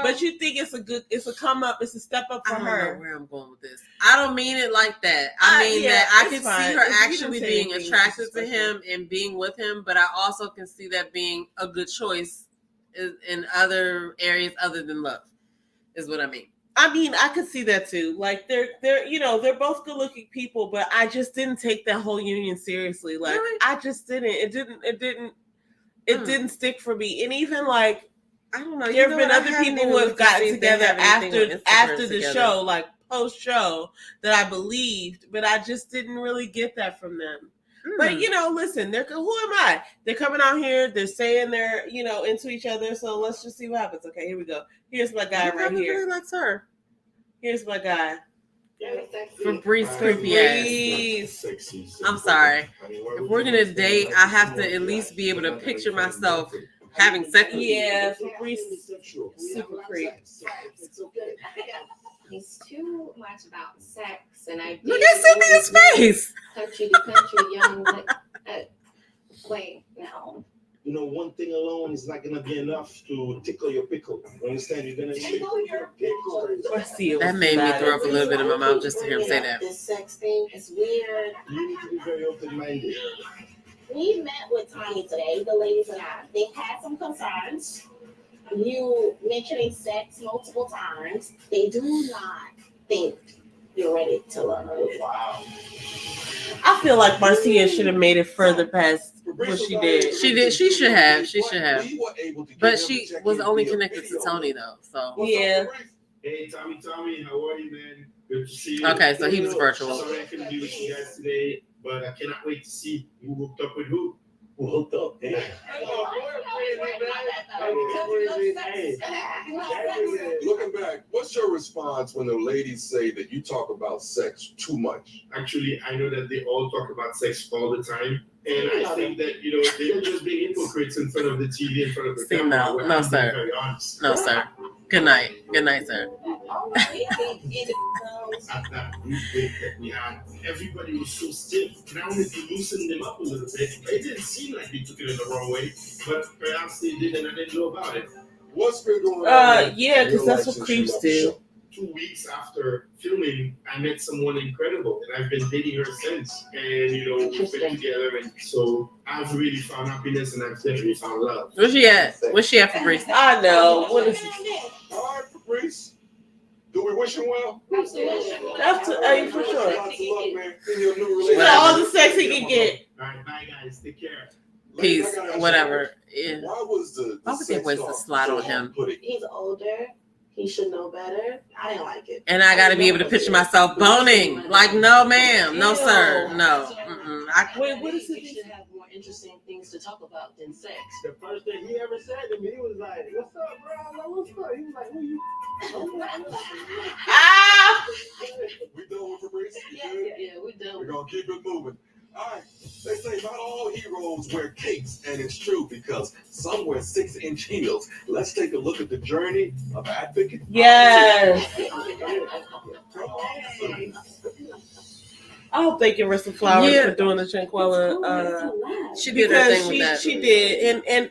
But you think it's a come up, it's a step up for I don't her. know where I'm going with this. I don't mean it like that. I mean that I can see her actually being attracted to him and being with him, but I also can see that being a good choice in other areas other than love, is what I mean. I mean, I could see that too. Like they're they're both good looking people, but I just didn't take that whole union seriously. Like Really? I just didn't. It didn't stick for me. And even like I don't know. there have been other people who have gotten together after the show, like post show, that I believed, but I just didn't really get that from them. But listen, who am I? They're coming out here, they're saying they're into each other, so let's just see what happens. Okay, here we go. Here's my guy right here. Really likes her. Here's my guy. Fabrice creepy ass. I'm sorry. If we're gonna date, I have to at least be able to picture myself having sex with you. Yeah, Fabrice super creep. He's too much about sex, and I Look at Cynthia's face. Country to country, young. Wait, no. One thing alone is not gonna be enough to tickle your pickle. You understand? You're gonna tickle your pickle. That made me throw up a little bit in my mouth just to hear him say that. This sex thing is weird. You need to be very open-minded. We met with Tanya today, the ladies and I. They had some concerns. You mentioning sex multiple times. They do not think you're ready to love. Wow. I feel like Marcia should have made it further past what she did. She did. She should have. But she was only connected to Tony though. So yeah. Hey, Tommy, how are you, man? Good to see you. Okay, so he was virtual. Sorry I couldn't be with you guys today, but I cannot wait to see who hooked up with who. Who hooked up? Hey. Looking back, what's your response when the ladies say that you talk about sex too much? Actually, I know that they all talk about sex all the time. And I think that, they're just being hypocrites in front of the TV, in front of the camera. No, sir. No, sir. Good night. Good night, sir. At that group date that we had, everybody was so stiff. Now if you loosened them up a little bit, it didn't seem like they took it in the wrong way, but perhaps they did and I didn't know about it. What's been going on? Yeah, because that's what creeps do. 2 weeks after filming, I met someone incredible, and I've been dating her since. And we've been together, and so I've really found happiness, and I've definitely found love. Where's she at? Where's she at, Fabrice? I know. What is it? All right, Fabrice. Do we wish him well? That's for sure. Lots of luck, man. In your new She's relationship. got all the sex he can get. All right, bye guys. Take care. Peace. I gotta ask you, Whatever. Yeah. Why was the Why would they sex waste the talk slide so on him? off-putting? He's older. He should know better. I didn't like it. And I gotta be able to picture myself boning. Like, no, ma'am, no, sir, no. Wait, what is it? We should have more interesting things to talk about than sex. The first thing he ever said to me, he was like, "What's up, bro?" I'm like, "What's up?" He was like, "Who you?" Ah! We done with Fabrice? You Yeah, good? yeah, we done. We're gonna keep it moving. All right. They say not all heroes wear capes, and it's true because some wear 6-inch heels. Let's take a look at the journey of Advocate. Yes. Come on. I hope they give her some flowers Yeah. for doing the Tranquilla. She did her Because thing with that. she did, and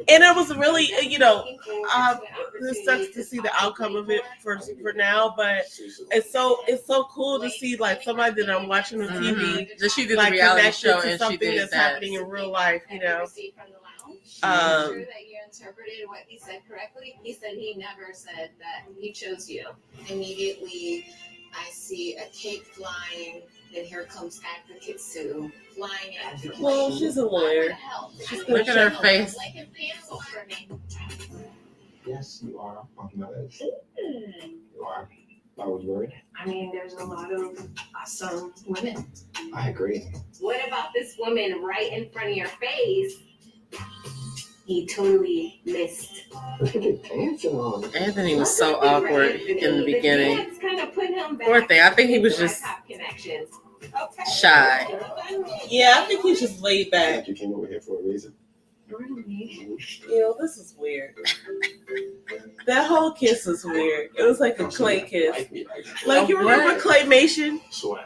it was really, it sucks to see the outcome of it for now, but it's so cool to see like somebody that I'm watching on TV, That she did like the reality connected show to and she something did that's that. happening in real life, From the lounge. Um, Sure that you interpreted what he said correctly. He said he never said that he chose you. Immediately, I see a cape flying, then here comes Advocate Sue flying Advocate. Well, she's a lawyer. She's Look at her face. Like a pencil for me. Yes, you are on my list. You are. I was worried. I mean, there's a lot of awesome women. I agree. What about this woman right in front of your face? He totally missed. Look at the dancing on. Anthony was so awkward in the beginning. Dance kind of put him back. Poor thing. I think he was just Connections. shy. Yeah, I think he's just laid back. You came over here for a reason. This is weird. That whole kiss was weird. It was like a clay kiss. Like you remember Claymation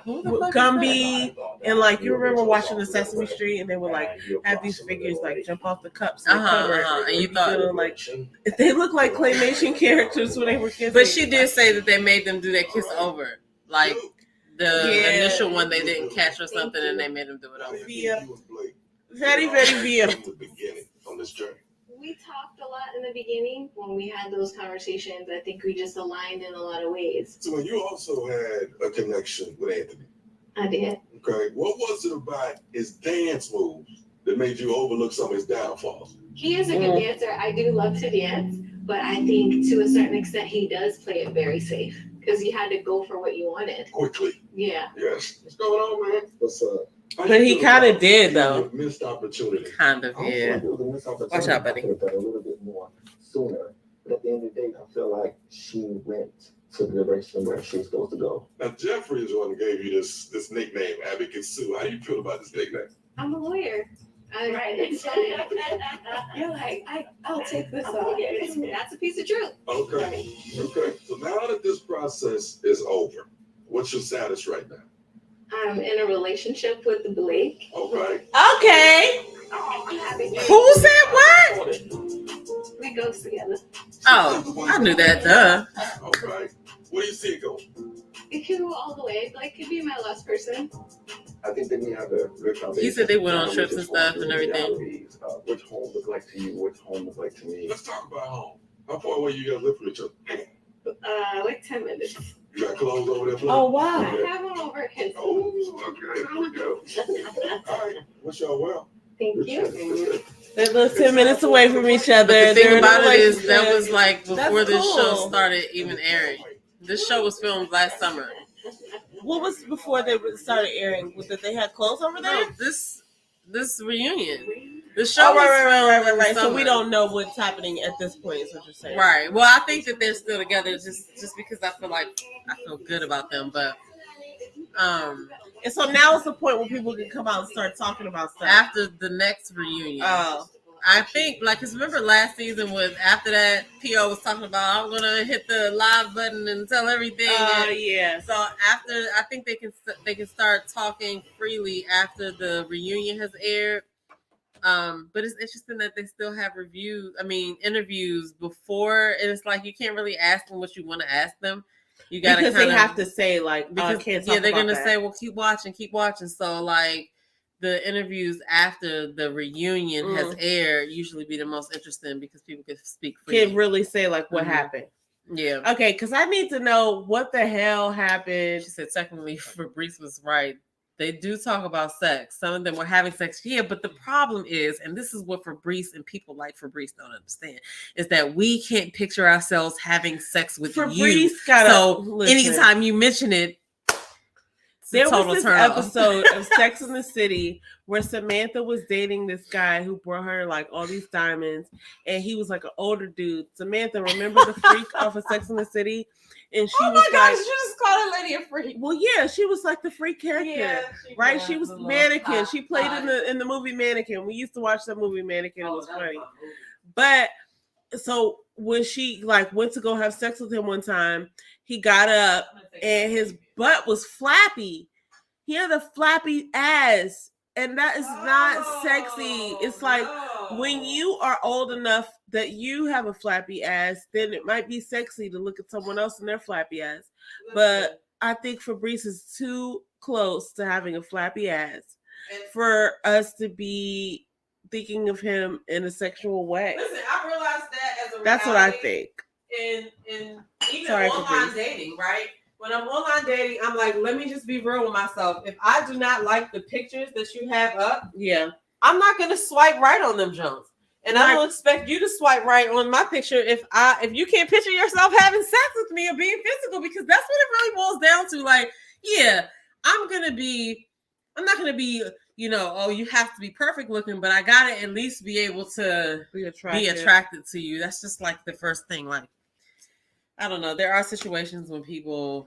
with Gumby, and like you remember watching the Sesame Street, and they would like have these figures like jump off the cups in the cupboard, And you thought, like they look like Claymation characters when they were kissing. but she did say that they made them do that kiss over, like the initial one they didn't catch or something, and they made them do it over. Via. Very, very via. The beginning on this journey. We talked a lot in the beginning when we had those conversations. I think we just aligned in a lot of ways. So you also had a connection with Anthony. I did. Okay. What was it about his dance moves that made you overlook some of his downfalls? He is a good dancer. I do love to dance, but I think to a certain extent he does play it very safe because you had to go for what you wanted. Quickly. Yeah. Yes. What's going on, man? What's up? But he kind of did though. Missed opportunity. Kind of, yeah. Watch out, buddy. I could have done a little bit more sooner. But at the end of the day, I feel like she went to the direction where she's supposed to go. Now Jeffrey is the one who gave you this nickname, Advocate Sue. How do you feel about this nickname? I'm a lawyer. You're like, I'll take this off. That's a piece of truth. Okay. Okay. So now that this process is over, what's your status right now? I'm in a relationship with Blake. Okay. Okay. Oh, I'm happy. Who said what? We go together. Oh, I knew that. Duh. Okay. Where do you see it going? It can go all the way. Blake could be my last person. I think that we have a good foundation. He said they went on trips and stuff and everything. Which home look like to you? Which home look like to me? Let's talk about home. How far away you guys live from each other? Like 10 minutes. You got clothes over there, Flo? Oh wow. I have them over at his. Oh, okay. There we go. All right. Wish y'all well. Thank you. They live 10 minutes away from each other. But the thing They're in a about it is that relationship. was like before That's this show cool. started even airing. This show was filmed last summer. What was before they started airing? Was that they had clothes over there? No, this reunion. The show Oh, was right. filmed in So we summer. don't know what's happening at this point, is what you're saying. Right. Well, I think that they're still together just because I feel good about them. But And so now it's the point where people can come out and start talking about stuff. after the next reunion, Oh. I think, like, cause remember last season was after that, P.O. was talking about, I'm gonna hit the live button and tell everything. Yeah. So after, I think they can start talking freely after the reunion has aired. But it's interesting that they still have interviews before, and it's like you can't really ask them what you want to ask them. You gotta because they have to say like, because can't talk they're about gonna that. say, well, keep watching. So like the interviews after the reunion has aired usually be the most interesting because people can speak freely. Can really say like what happened. Yeah. Okay, because I need to know what the hell happened. She said technically Fabrice was right. They do talk about sex. Some of them were having sex. Yeah, but the problem is, and this is what Fabrice and people like Fabrice don't understand, is that we can't picture ourselves having sex with you. Anytime you mention it, there was this episode of Sex in the City where Samantha was dating this guy who brought her like all these diamonds, and he was like an older dude. Samantha, remember the freak off of Sex in the City? And she was like, you just called a lady a freak. Well, yeah, she was like the freak character, right? She was Mannequin. She played in the movie Mannequin. We used to watch that movie Mannequin. It was funny. But so when she like went to go have sex with him one time, he got up and his butt was flappy. He had a flappy ass, and that is not sexy. It's like when you are old enough that you have a flappy ass, then it might be sexy to look at someone else in their flappy ass. But I think Fabrice is too close to having a flappy ass for us to be thinking of him in a sexual way. Listen, I realized that as a That's what I think. And even online dating, right? When I'm online dating, I'm like, let me just be real with myself. If I do not like the pictures that you have up, I'm not gonna swipe right on them Jones. And I don't expect you to swipe right on my picture if you can't picture yourself having sex with me or being physical, because that's what it really boils down to. Like, yeah, I'm not gonna be, you have to be perfect looking, but I gotta at least be able to be attracted to you. That's just like the first thing. Like, I don't know. There are situations when people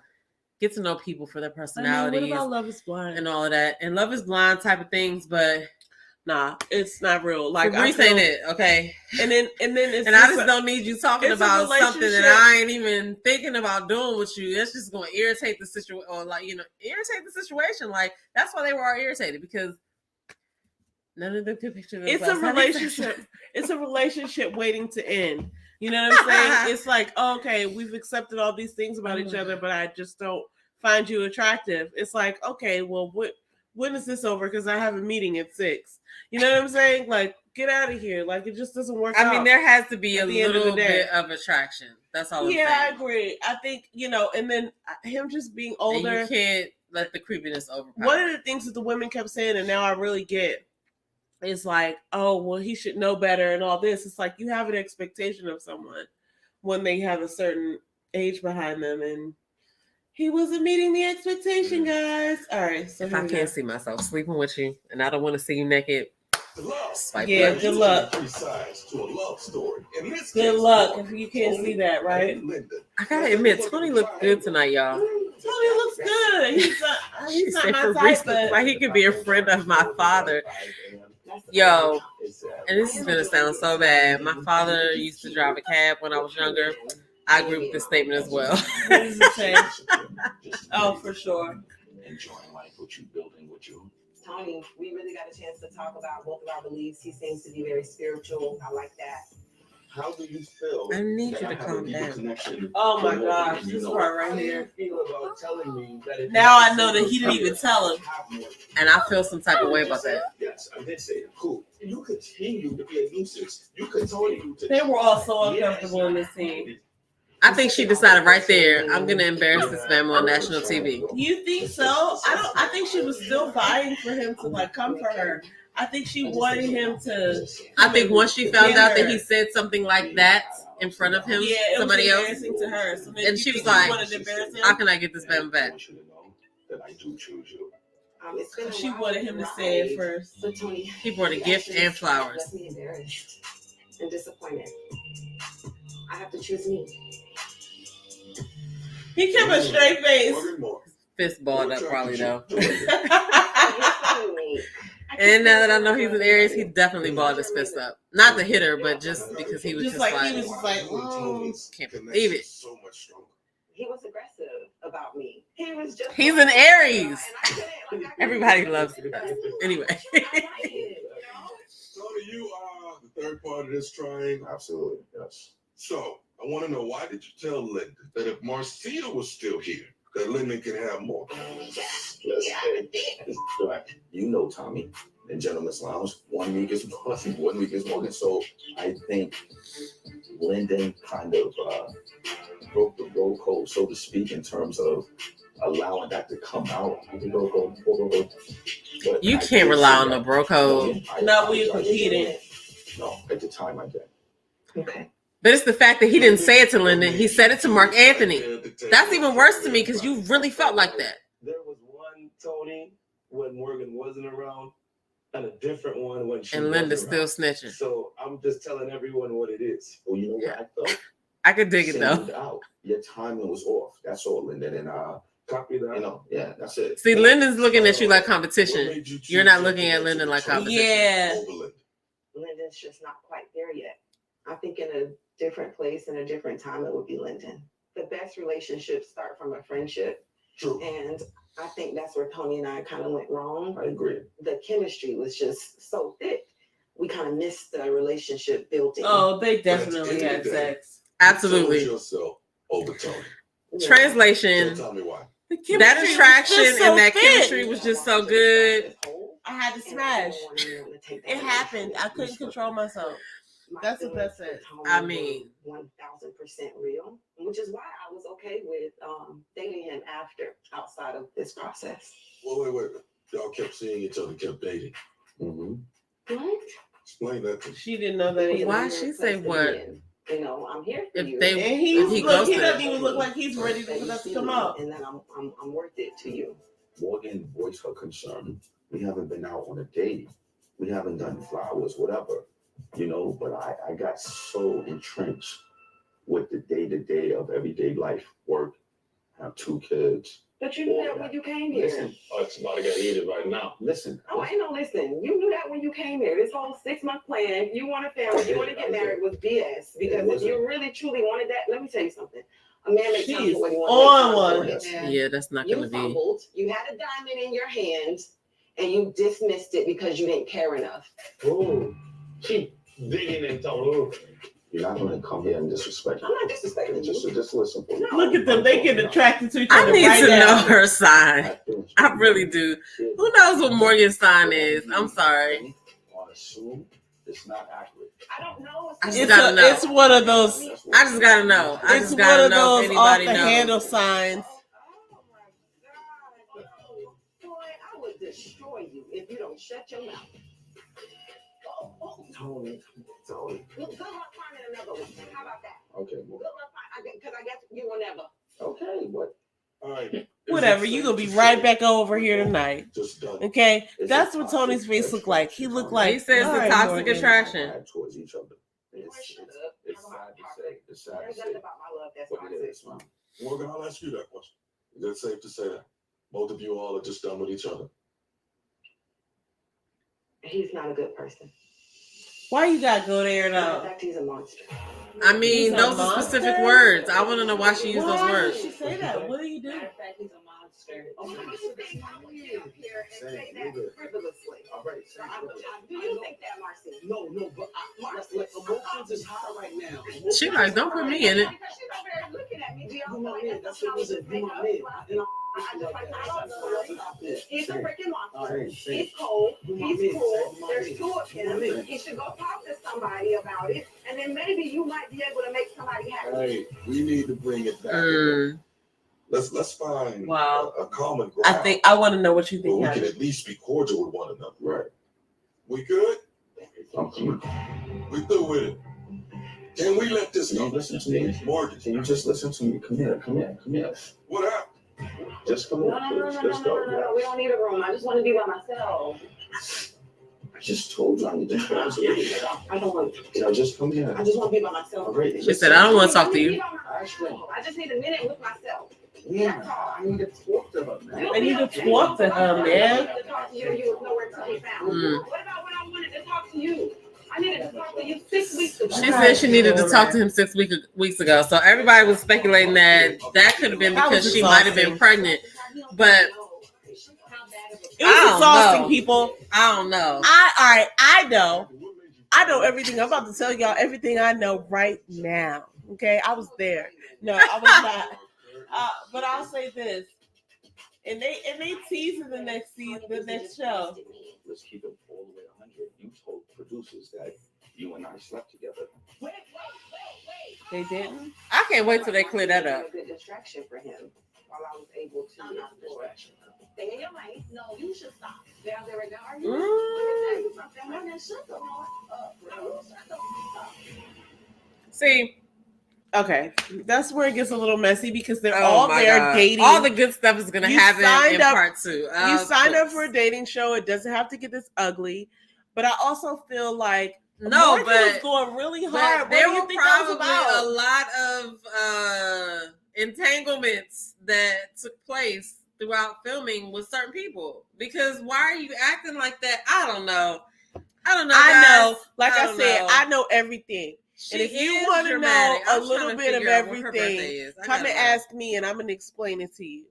get to know people for their personalities. What about Love is Blind and all of that, and Love is Blind type of things, but nah, it's not real. Like, Fabrice ain't it, okay? And then it's and I just don't need you talking about something that I ain't even thinking about doing with you. It's just going to irritate the situation, or irritate the situation. Like, that's why they were all irritated, because none of them could picture themselves. It's a relationship. It's a relationship waiting to end. You know what I'm saying? It's like, okay, we've accepted all these things about each other, but I just don't find you attractive. It's like, okay, well, when is this over? Because I have a meeting at 6. You know what I'm saying? Like, get out of here. Like, it just doesn't work out. I mean, there has to be a little bit of attraction. That's all I'm saying. Yeah, I agree. I think, and then him just being older. And you can't let the creepiness overpower. One of the things that the women kept saying, and now I really get, is like, oh, well, he should know better and all this. It's like you have an expectation of someone when they have a certain age behind them, and he wasn't meeting the expectation, guys. All right. So if I can't see myself sleeping with you and I don't want to see you naked, yeah, good luck. Good luck if you can't see that, right? I gotta admit, Tony looked good tonight, y'all. Tony looks good. He's not my type, but like he could be a friend of my father. Yo, and this is gonna sound so bad. My father used to drive a cab when I was younger. I agree with this statement as well. What does it say? Oh, for sure. Enjoying life with you, building with you. Tony, we really got a chance to talk about both of our beliefs. He seems to be very spiritual. I like that. How do you feel? I need you to calm down. Oh my gosh, this part right here. Now I know that he didn't even tell him, and I feel some type of way about that. Yes, I did say it. Cool. You continue to be a nuisance. You continue to. They were all so uncomfortable in this scene. I think she decided right there, I'm gonna embarrass this family on national TV. You think so? I think she was still vying for him to like come for her. I think she wanted him to. I think once she found out that he said something like that in front of him, somebody else, to her. So and she was like, "How can I get this man back?" She wanted him to say it first. So Tony, he brought a gift and flowers. Left me embarrassed and disappointed. I have to choose me. He kept a straight face. Fist balled up, probably though. I And now that I know he's an Aries, he definitely balled his fist up. Not the hitter, but just because he was just like, he was just like, can't believe it. So much stronger. He was aggressive about me. He was just. He's an Aries. Everybody loves it. Anyway. Tony, you are the third part of this triangle. Absolutely, yes. So I want to know, why did you tell Lyndon that if Marcia was still here, that Lyndon can have more? You know Tommy in Gentleman's Lounge. 1 week is Morgan, 1 week is Morgan. So I think Lyndon kind of broke the roll code, so to speak, in terms of allowing that to come out. But You can't rely on the bro code. Not when you're competing. No, at the time I did. Okay. But it's the fact that he didn't say it to Lyndon. He said it to Mark Anthony. That's even worse to me because you really felt like that. There was one Tony when Morgan wasn't around, and a different one when she And was Linda's around. still snitching. So I'm just telling everyone what it is. Well, you know what I felt? I could dig it Singled though. out. Your timing was off. That's all, Lyndon. And copy that. you know, yeah, that's it. See, Lyndon's looking at you like competition. What made you You're not choose looking at to Lyndon like control competition. Yeah. over Lyndon? Lyndon's just not quite there yet. I think in a different place and a different time, it would be Lyndon. The best relationships start from a friendship. True. And I think that's where Tony and I kind of went wrong. I agree. The chemistry was just so thick. We kind of missed the relationship building. Oh, they definitely had sex. Absolutely. You chose yourself over Tony. Yeah. Translation. So tell me why. The That chemistry was attraction just so and that thick. chemistry was just so good. I had to smash. It happened. I couldn't control myself. That's what that said. I mean, 1000% real, which is why I was okay with dating him outside of this process. Wait. Y'all kept seeing each other, kept dating. Mm-hmm. What? Explain that to me. She didn't know that either. Why she say what? You know, I'm here for If you. they And he's if he look, he ghosted. doesn't even look like he's ready for that to come out. And then I'm worth it to you. Morgan voiced her concern. We haven't been out on a date. We haven't done flowers, whatever, you know, but I got so entrenched with the day-to-day of everyday life, work, have 2 kids. But you knew that when you came here. Listen, Oh, it's about to get heated right now. listen. Oh, ain't no listen. You knew that when you came here. This whole 6-month plan, you want a family, you want to get married was BS. Because if you really truly wanted that, let me tell you something. A man makes time She's for what he on wants. one. Yeah, that's not You gonna be. fumbled. You had a diamond in your hand, and you dismissed it because you didn't care enough. Oh, she digging and talking. You're not going to come here and disrespect I'm not disrespecting you. Just listen for me. Look at them. They get attracted to each I other need right to know now. her sign. I really do. Who knows what Morgan's sign is? I'm sorry. Or assume it's not accurate. I don't know. I just It's, gotta know. it's one of those. I just gotta know. I It's just one gotta of know if those off anybody the knows. handle signs. Boy, I would destroy you if you don't shut your mouth. Tony. Good luck finding another one. How about that? Okay, Good luck finding, because I guess you will never. okay, what? All right. Whatever. You gonna be right back over here tonight. Just done. Okay. It's That's a what Tony's face looked like. He looked like. He says all the right, toxic Morgan. attraction. Had towards each other. It's sad to say. It's sad to There's say nothing about my love that's what it toxic. is, man. Morgan, I'll ask you that question. Is it safe to say that both of you all are just done with each other? He's not a good person. Why you gotta go there Matter of though? fact, he's a monster. I mean, He's a those are specific monster? words. I want to know why she used those Why words. did she say that? What do you do? Matter of fact, he's a monster. Oh, how do you think I would get up here and say that frivolously? All right. Do you think that, Marcy? No, but Marcy, emotions is high right now. She like, don't put me in it. Because she's over there looking at me. You my man. That's what we said. You my man. And I just like, I don't know. Stop this. He's a freaking monster. Say. He's cold. You my He's man. cool. Say my There's man. 2 of You my man. him. He should go talk to somebody about it, and then maybe you might be able to make somebody happy. Hey, we need to bring it back. Mm. Let's find Wow. a common I ground. think I want to know what you where think. we Honey. can at least be cordial with one another. Right. We good? I'm coming. We through with it. Can we let this Can you go? listen to me? Morgan, Can you just listen to me? Come here. what happened? Just come No, here, no, no, please. no, Let's no, go. no, no, no. We don't need a room. I just want to be by myself. I just told you I need responsibility. I don't want to. You know, just come here. I just want to be by myself. All right. She said, I don't want to talk to you. I just need a minute with myself. Yeah, I need to talk to her, man. I need to talk to her, man. To talk to you, you was nowhere to be found. What about when I wanted to talk to you? I needed to talk to you 6 weeks ago. She said she needed to talk to him 6 weeks ago. So everybody was speculating that could have been because she might have been pregnant. But it was exhausting, people. I don't know. I know everything. I'm about to tell y'all everything I know right now. Okay, I was there. No, I was not. But I'll say this, and they tease in the next season, the next show. Let's keep it all the way 100. You told producers that you and I slept together. They didn't. I can't wait till they clear that up. A good distraction for him while I was able to explore. Stay in your lane. No, you should stop. Down there right now, are Let me tell you something. When that shut the Lord up, bro. Shut the fuck up. See, okay, that's where it gets a little messy because they're Oh all my there God. dating. All the good stuff is gonna You happen signed in up- part 2. You signed up for a dating show. It doesn't have to get this ugly. But I also feel like No, Morgan was but going really but hard. What there do you were think that was probably about? a lot of entanglements that took place throughout filming with certain people. Because why are you acting like that? I don't know. I know. guys. Like I don't said, know. I know everything. She And if you is want to know dramatic. a I'm trying little to bit of figure out what her birthday everything, is. I come gotta and know. ask me, and I'm gonna explain it to you.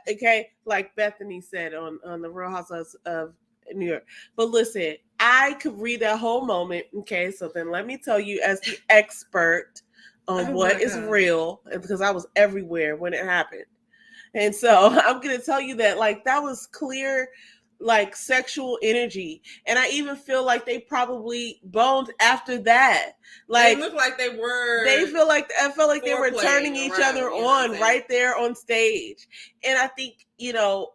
Okay, like Bethany said on the Real Housewives of New York. But listen, I could read that whole moment. Okay, so then let me tell you, as the expert on Oh what my is God. real, because I was everywhere when it happened, and so I'm gonna tell you that like that was clear. Like sexual energy, and I even feel like they probably boned after that. Like they look like they were. they feel like I felt like they were foreplaying turning each around, other you know what I'm on saying? right there on stage. And I think,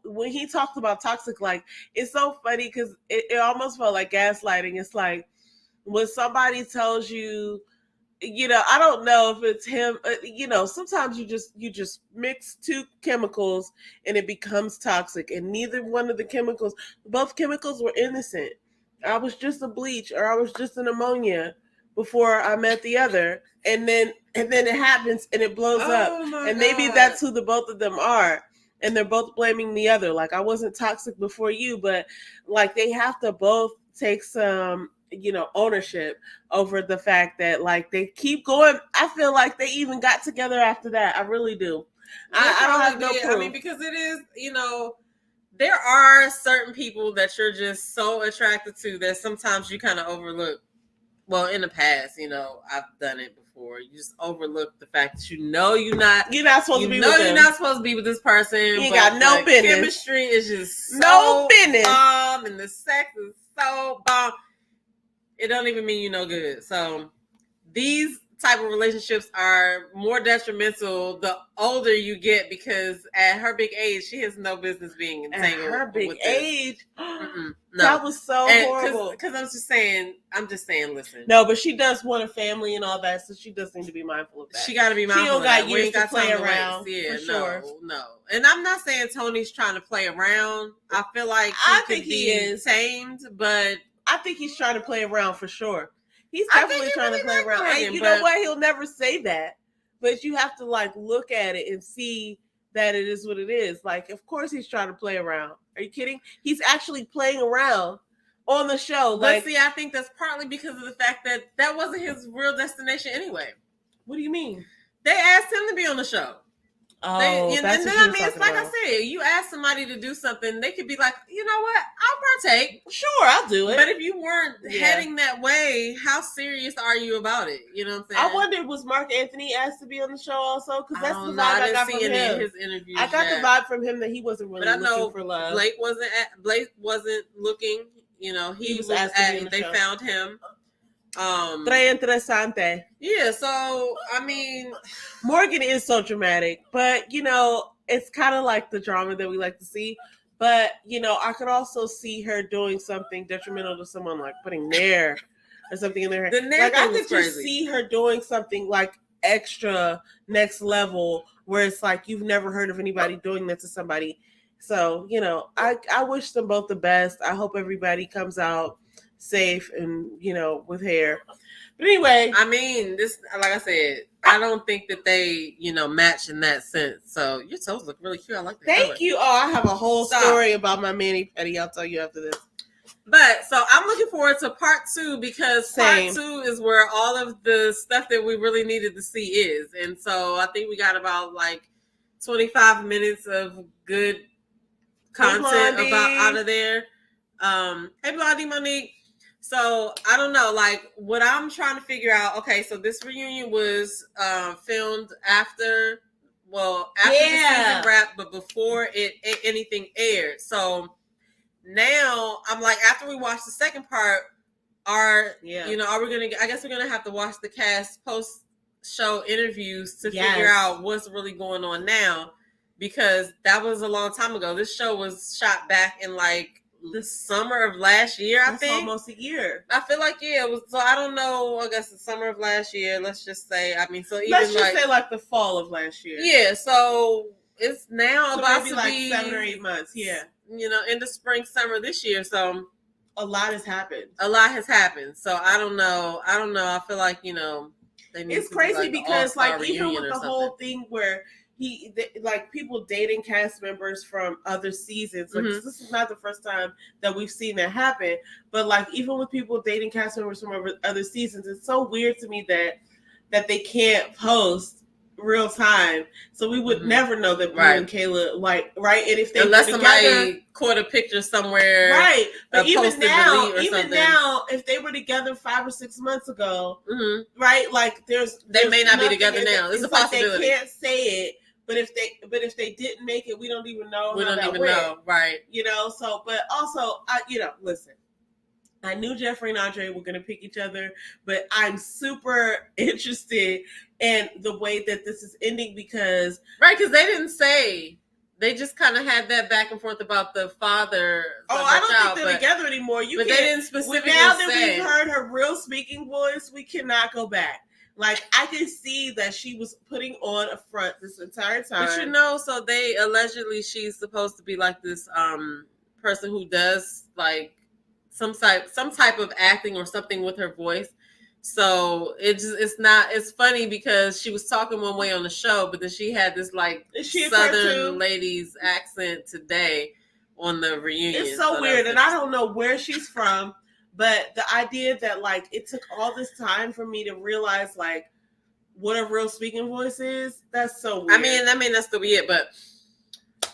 when he talked about toxic, like it's so funny because it almost felt like gaslighting. It's like when somebody tells you, I don't know if it's him, sometimes you just mix two chemicals and it becomes toxic, and neither one of the chemicals, both chemicals were innocent. I was just a bleach or I was just an ammonia before I met the other, and then it happens and it blows up, Oh my and maybe God. that's who the both of them are, and they're both blaming the other. Like I wasn't toxic before you, but like they have to both take some ownership over the fact that like they keep going. I feel like they even got together after that. I really do. I don't have no Probably did. proof. I mean, because it is, there are certain people that you're just so attracted to that sometimes you kind of overlook. Well, in the past, I've done it before. You just overlook the fact that you're not supposed to be with you're them. not supposed to be with this person. You ain't but got no the business. Chemistry is just so No business. bomb, and the sex is so bomb. It don't even mean you no good. So these type of relationships are more detrimental the older you get, because at her big age, she has no business being At entangled. her big with this. age, No. that was so horrible. Because I'm just saying, listen. No, but she does want a family and all that, so she does need to be mindful of that. She got to be mindful She don't of that. got We years ain't to got play time to around, waste. Yeah, for sure. No. And I'm not saying Tony's trying to play around. I feel like I could think he be is tamed, but I think he's trying to play around for sure. He's I think definitely he trying really to play like around. Morgan, And you but- know what? He'll never say that. But you have to like look at it and see that it is what it is. Like, of course he's trying to play around. Are you kidding? He's actually playing around on the show. But Like, see, I think that's partly because of the fact that wasn't his real destination anyway. What do you mean? They asked him to be on the show. Oh, And that's then what I mean, it's talking like about. I said, you ask somebody to do something, they could be like, you know what, I'll partake. Sure, I'll do it. But if you weren't Yeah. heading that way, how serious are you about it? You know what I'm saying? I wondered, was Mark Anthony asked to be on the show also? Because that's the don't vibe know. I I didn't got see from any of him. his interviews I got yet. the vibe from him that he wasn't really But I know looking for love. Blake wasn't looking. He was was asked to be at, on the they show. found him. Très interesante. Yeah, so I mean, Morgan is so dramatic, but it's kind of like the drama that we like to see. But I could also see her doing something detrimental to someone, like putting Nair or something in their hair. The Nair Like I thing was could just crazy. see her doing something like extra next level, where it's like you've never heard of anybody doing that to somebody. So I wish them both the best. I hope everybody comes out safe and, you know, with hair. But anyway, I mean, this, like I said, I don't think that they, you know, match in that sense. So your toes look really cute. I like that. Thank you. Oh, I have a whole story about my mani pedi. I'll tell you after this. But so I'm looking forward to part 2 because Same. part 2 is where all of the stuff that we really needed to see is. And so I think we got about like 25 minutes of good content Blondie. about out of there. Hey Blondie, Monique. So I don't know, like what I'm trying to figure out. Okay, so this reunion was filmed after the season wrap, but before anything aired. So now I'm like, after we watch the second part, are we gonna? I guess we're gonna have to watch the cast post show interviews to figure out what's really going on now, because that was a long time ago. This show was shot back in like the summer of last year. I think almost a year. I feel like it was. So I don't know. I guess the summer of last year. Let's just say. I mean, so even let's just say like the fall of last year. Yeah. So it's now so about maybe to like be 7 or 8 months. Yeah. You know, in the spring, summer this year. So a lot has happened. A lot has happened. So I don't know. I feel like, you know, it's crazy because like even with the whole thing where like people dating cast members from other seasons, like this is not the first time that we've seen that happen, but like even with people dating cast members from other seasons, it's so weird to me that they can't post real time, so we would never know that Blue and Kayla, like, right? And if they unless were together, somebody caught a picture somewhere, right? But even now, something. if they were together 5 or 6 months ago, right? Like they may not be nothing together now. It's a like possibility. they can't say it, but if they didn't make it, we don't even know. We how don't that even went, know, right? You know. So, but also, listen. I knew Jeffrey and Andre were going to pick each other, but I'm super interested in the way that this is ending because they didn't say. They just kind of had that back and forth about the father. I don't think they're together anymore. But they didn't specifically say. Now that we've heard her real speaking voice, we cannot go back. Like, I can see that she was putting on a front this entire time. But you know, so they allegedly she's supposed to be like this person who does like some type of acting or something with her voice. So it's funny because she was talking one way on the show, but then she had this like Southern lady's accent today on the reunion. It's so weird, and I don't know where she's from, but the idea that like it took all this time for me to realize like what a real speaking voice is, that's so weird. I mean that's still be it, but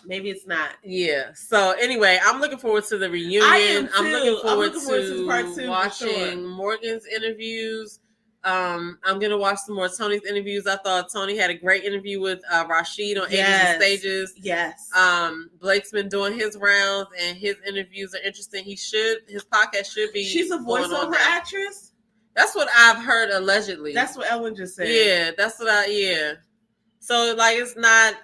maybe it's not. Yeah. So anyway, I'm looking forward to the reunion. I am too. I'm looking forward to part 2, watching Morgan's interviews. I'm gonna watch some more Tony's interviews. I thought Tony had a great interview with Rashid on Ages and Stages. Yes. Blake's been doing his rounds and his interviews are interesting. His podcast should be. She's a voiceover actress? That's what I've heard allegedly. That's what Ellen just said. Yeah, that's what So like it's not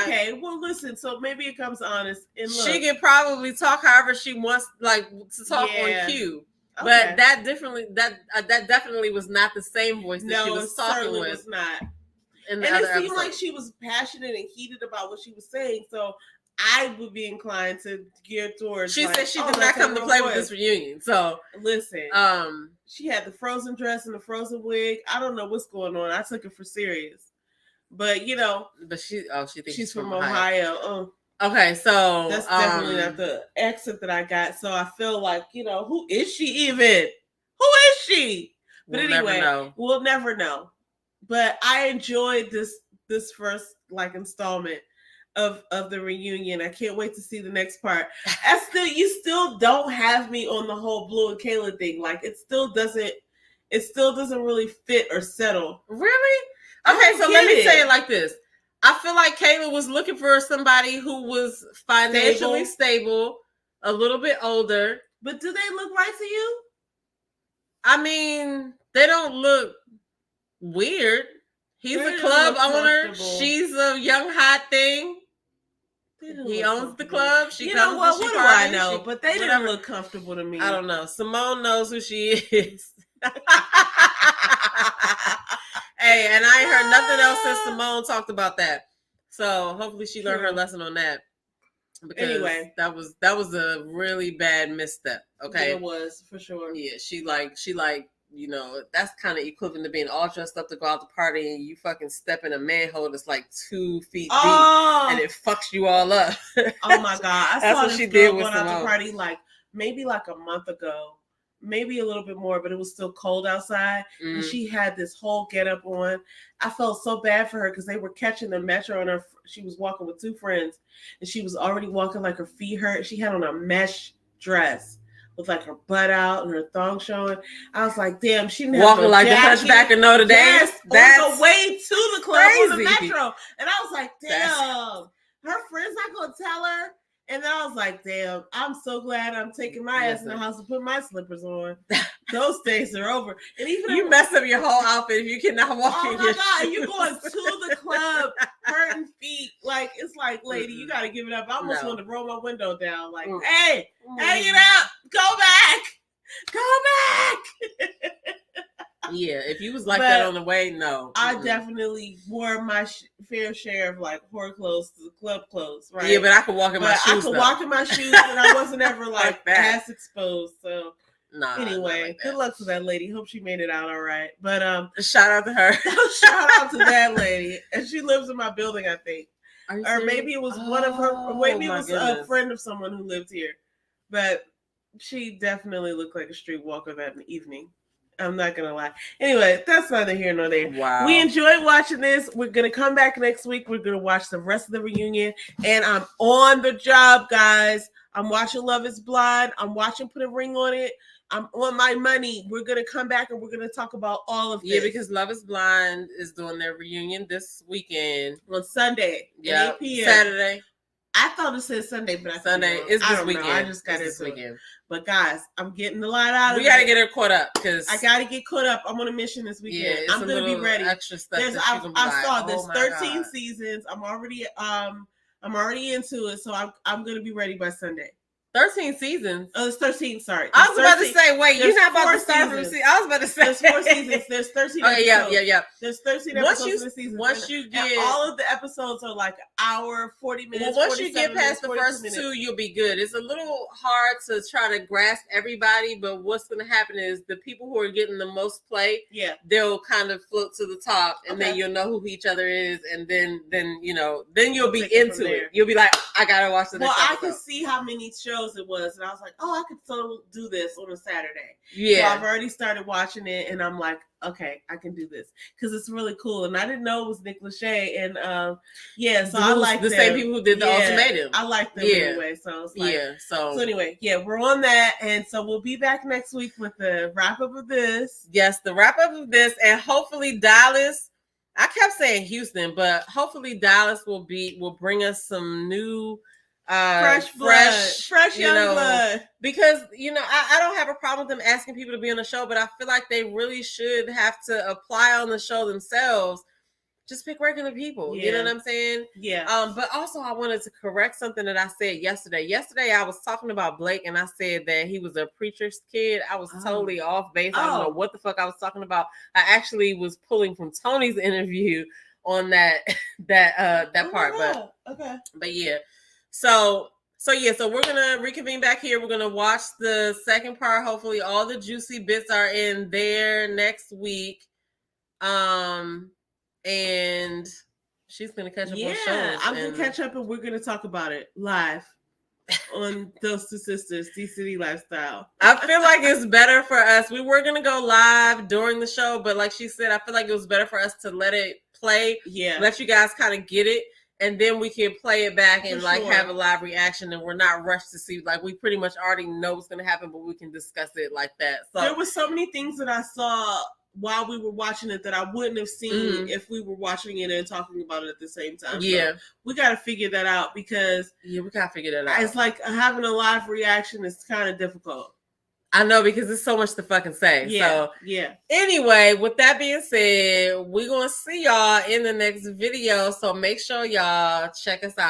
okay. Well, listen. So maybe it comes honest. And look, she can probably talk however she wants, like to talk on cue. Okay. But that definitely was not the same voice that she was talking with. Was not. And it seemed like she was passionate and heated about what she was saying. So I would be inclined to gear towards. She said she did not come to play with this reunion. So listen, she had the frozen dress and the frozen wig. I don't know what's going on. I took it for serious. But you know, she thinks she's from Ohio. Oh, okay, so that's definitely not the accent that I got. So I feel like, you know, who is she even? Who is she? But anyway, we'll never know. But I enjoyed this first like installment of the reunion. I can't wait to see the next part. You still don't have me on the whole Blue and Kayla thing. Like it still doesn't really fit or settle. Really? Okay, so let me say it like this. I feel like Kayla was looking for somebody who was financially stable, a little bit older. But do they look right to you? I mean, they don't look weird. He's a club owner. She's a young hot thing. He owns the club. She comes what? What do I know? But they didn't look comfortable to me. I don't know. Simone knows who she is. Hey, and I ain't heard nothing else since Simone talked about that. So hopefully she learned her lesson on that. Because Anyway. that was a really bad misstep. Okay. It was, for sure. Yeah, she like, you know, that's kind of equivalent to being all dressed up to go out to party and you fucking step in a manhole that's like 2 feet deep and it fucks you all up. Oh my God. I That's saw what this she girl did with going out to Simone. party maybe a month ago, maybe a little bit more, but it was still cold outside. And she had this whole getup on. I felt so bad for her because they were catching the metro and she was walking with 2 friends and she was already walking like her feet hurt. She had on a mesh dress with like her butt out and her thong showing. I was like, damn, she didn't have Walking no like the jacket. Hunchback of Notre Dame. Yes, That's on the way to the club on the crazy. metro. And I was like, damn, her friend's not gonna tell her. And then I was like, damn, I'm so glad I'm taking my ass in the house and put my slippers on. Those days are over. And even you mess up your whole outfit if you cannot walk in oh my your God, shoes. you going to the club hurting feet. Like, it's like, lady, you got to give it up. I almost wanted to roll my window down. Like, hey, hang it up. Go back. Go back. Yeah, if you was like that on the way, no. I definitely wore my fair share of like whore clothes to the club clothes, right? Yeah, but I could walk in my shoes. I could walk in my shoes, and I wasn't ever like that. ass exposed. So nah. Anyway, like good luck to that lady. Hope she made it out all right. But shout out to her. Shout out to that lady, and she lives in my building, I think. Or serious? maybe it was one of her. Maybe it my was goodness. a friend of someone who lived here, but she definitely looked like a streetwalker that evening. I'm not gonna lie. Anyway, that's neither here nor there. Wow. We enjoyed watching this. We're gonna come back next week. We're gonna watch the rest of the reunion, and I'm on the job, guys. I'm watching Love Is Blind. I'm watching Put a Ring on It. I'm on my money. We're gonna come back and we're gonna talk about all of this. Yeah, because Love Is Blind is doing their reunion this weekend on Sunday. Yeah, 8 p.m. Saturday. I thought it said Sunday, but Sunday is I this don't weekend. know. I just got It's this into weekend. it. But guys, I'm getting a lot out of it. We gotta get her caught up because I gotta get caught up. I'm on a mission this weekend. Yeah, it's I'm a gonna be little ready. extra stuff that you I can be like, saw oh there's my 13 God. seasons. I'm already into it, so I'm gonna be ready by Sunday. 13 seasons. Oh, it's 13. Sorry, I was about to 13. say, wait, you're There's not about 4 to start from seasons. I was about to say There's 4 seasons. There's 13 Okay, episodes. yeah. There's 13 Once episodes you- in the season. once you And get- all of the episodes are like an hour, 40 minutes. Well, once you get 47 past the minutes, first 42 two, minutes. you'll be good. It's a little hard to try to grasp everybody, but what's going to happen is the people who are getting the most play, they'll kind of float to the top, and then Okay. you'll know who each other is, and then you'll be Take it into from it. there. You'll be like, I gotta watch the Well, next I episode. could see how many shows it was, and I was like, oh, I could still do this on a Saturday. Yeah. So I've already started watching it, and I'm like, okay, I can do this because it's really cool. And I didn't know it was Nick Lachey, and so I like the same people who did the ultimatum. I like them Yeah. anyway. So it's like, So anyway, we're on that, and so we'll be back next week with the wrap up of this. Yes, the wrap up of this, and hopefully Dallas. I kept saying Houston, but hopefully Dallas will bring us some new Fresh young blood. Because I don't have a problem with them asking people to be on the show, but I feel like they really should have to apply on the show themselves. Just pick regular people. You know Yeah. what I'm saying? Yeah. But also I wanted to correct something that I said yesterday. Yesterday I was talking about Blake and I said that he was a preacher's kid. I was totally off base. I don't know what the fuck I was talking about. I actually was pulling from Tony's interview on that part. But okay. But yeah. So we're gonna reconvene back here. We're gonna watch the second part. Hopefully all the juicy bits are in there next week. And she's gonna catch up on shows. I'm gonna catch up, and we're gonna talk about it live on Those Two Sisters, D-City Lifestyle. I feel like it's better for us. We were gonna go live during the show, but like she said, I feel like it was better for us to let it play. Yeah. Let you guys kind of get it, and then we can play it back and For like sure. have a live reaction, and we're not rushed to see. Like we pretty much already know what's gonna happen, but we can discuss it like that. So There were so many things that I saw while we were watching it that I wouldn't have seen if we were watching it and talking about it at the same time. Yeah. So we got to figure that out because we got to figure that out. It's like having a live reaction is kind of difficult. I know because there's so much to fucking say. Yeah, So yeah. Anyway, with that being said, we're gonna see y'all in the next video. So make sure y'all check us out.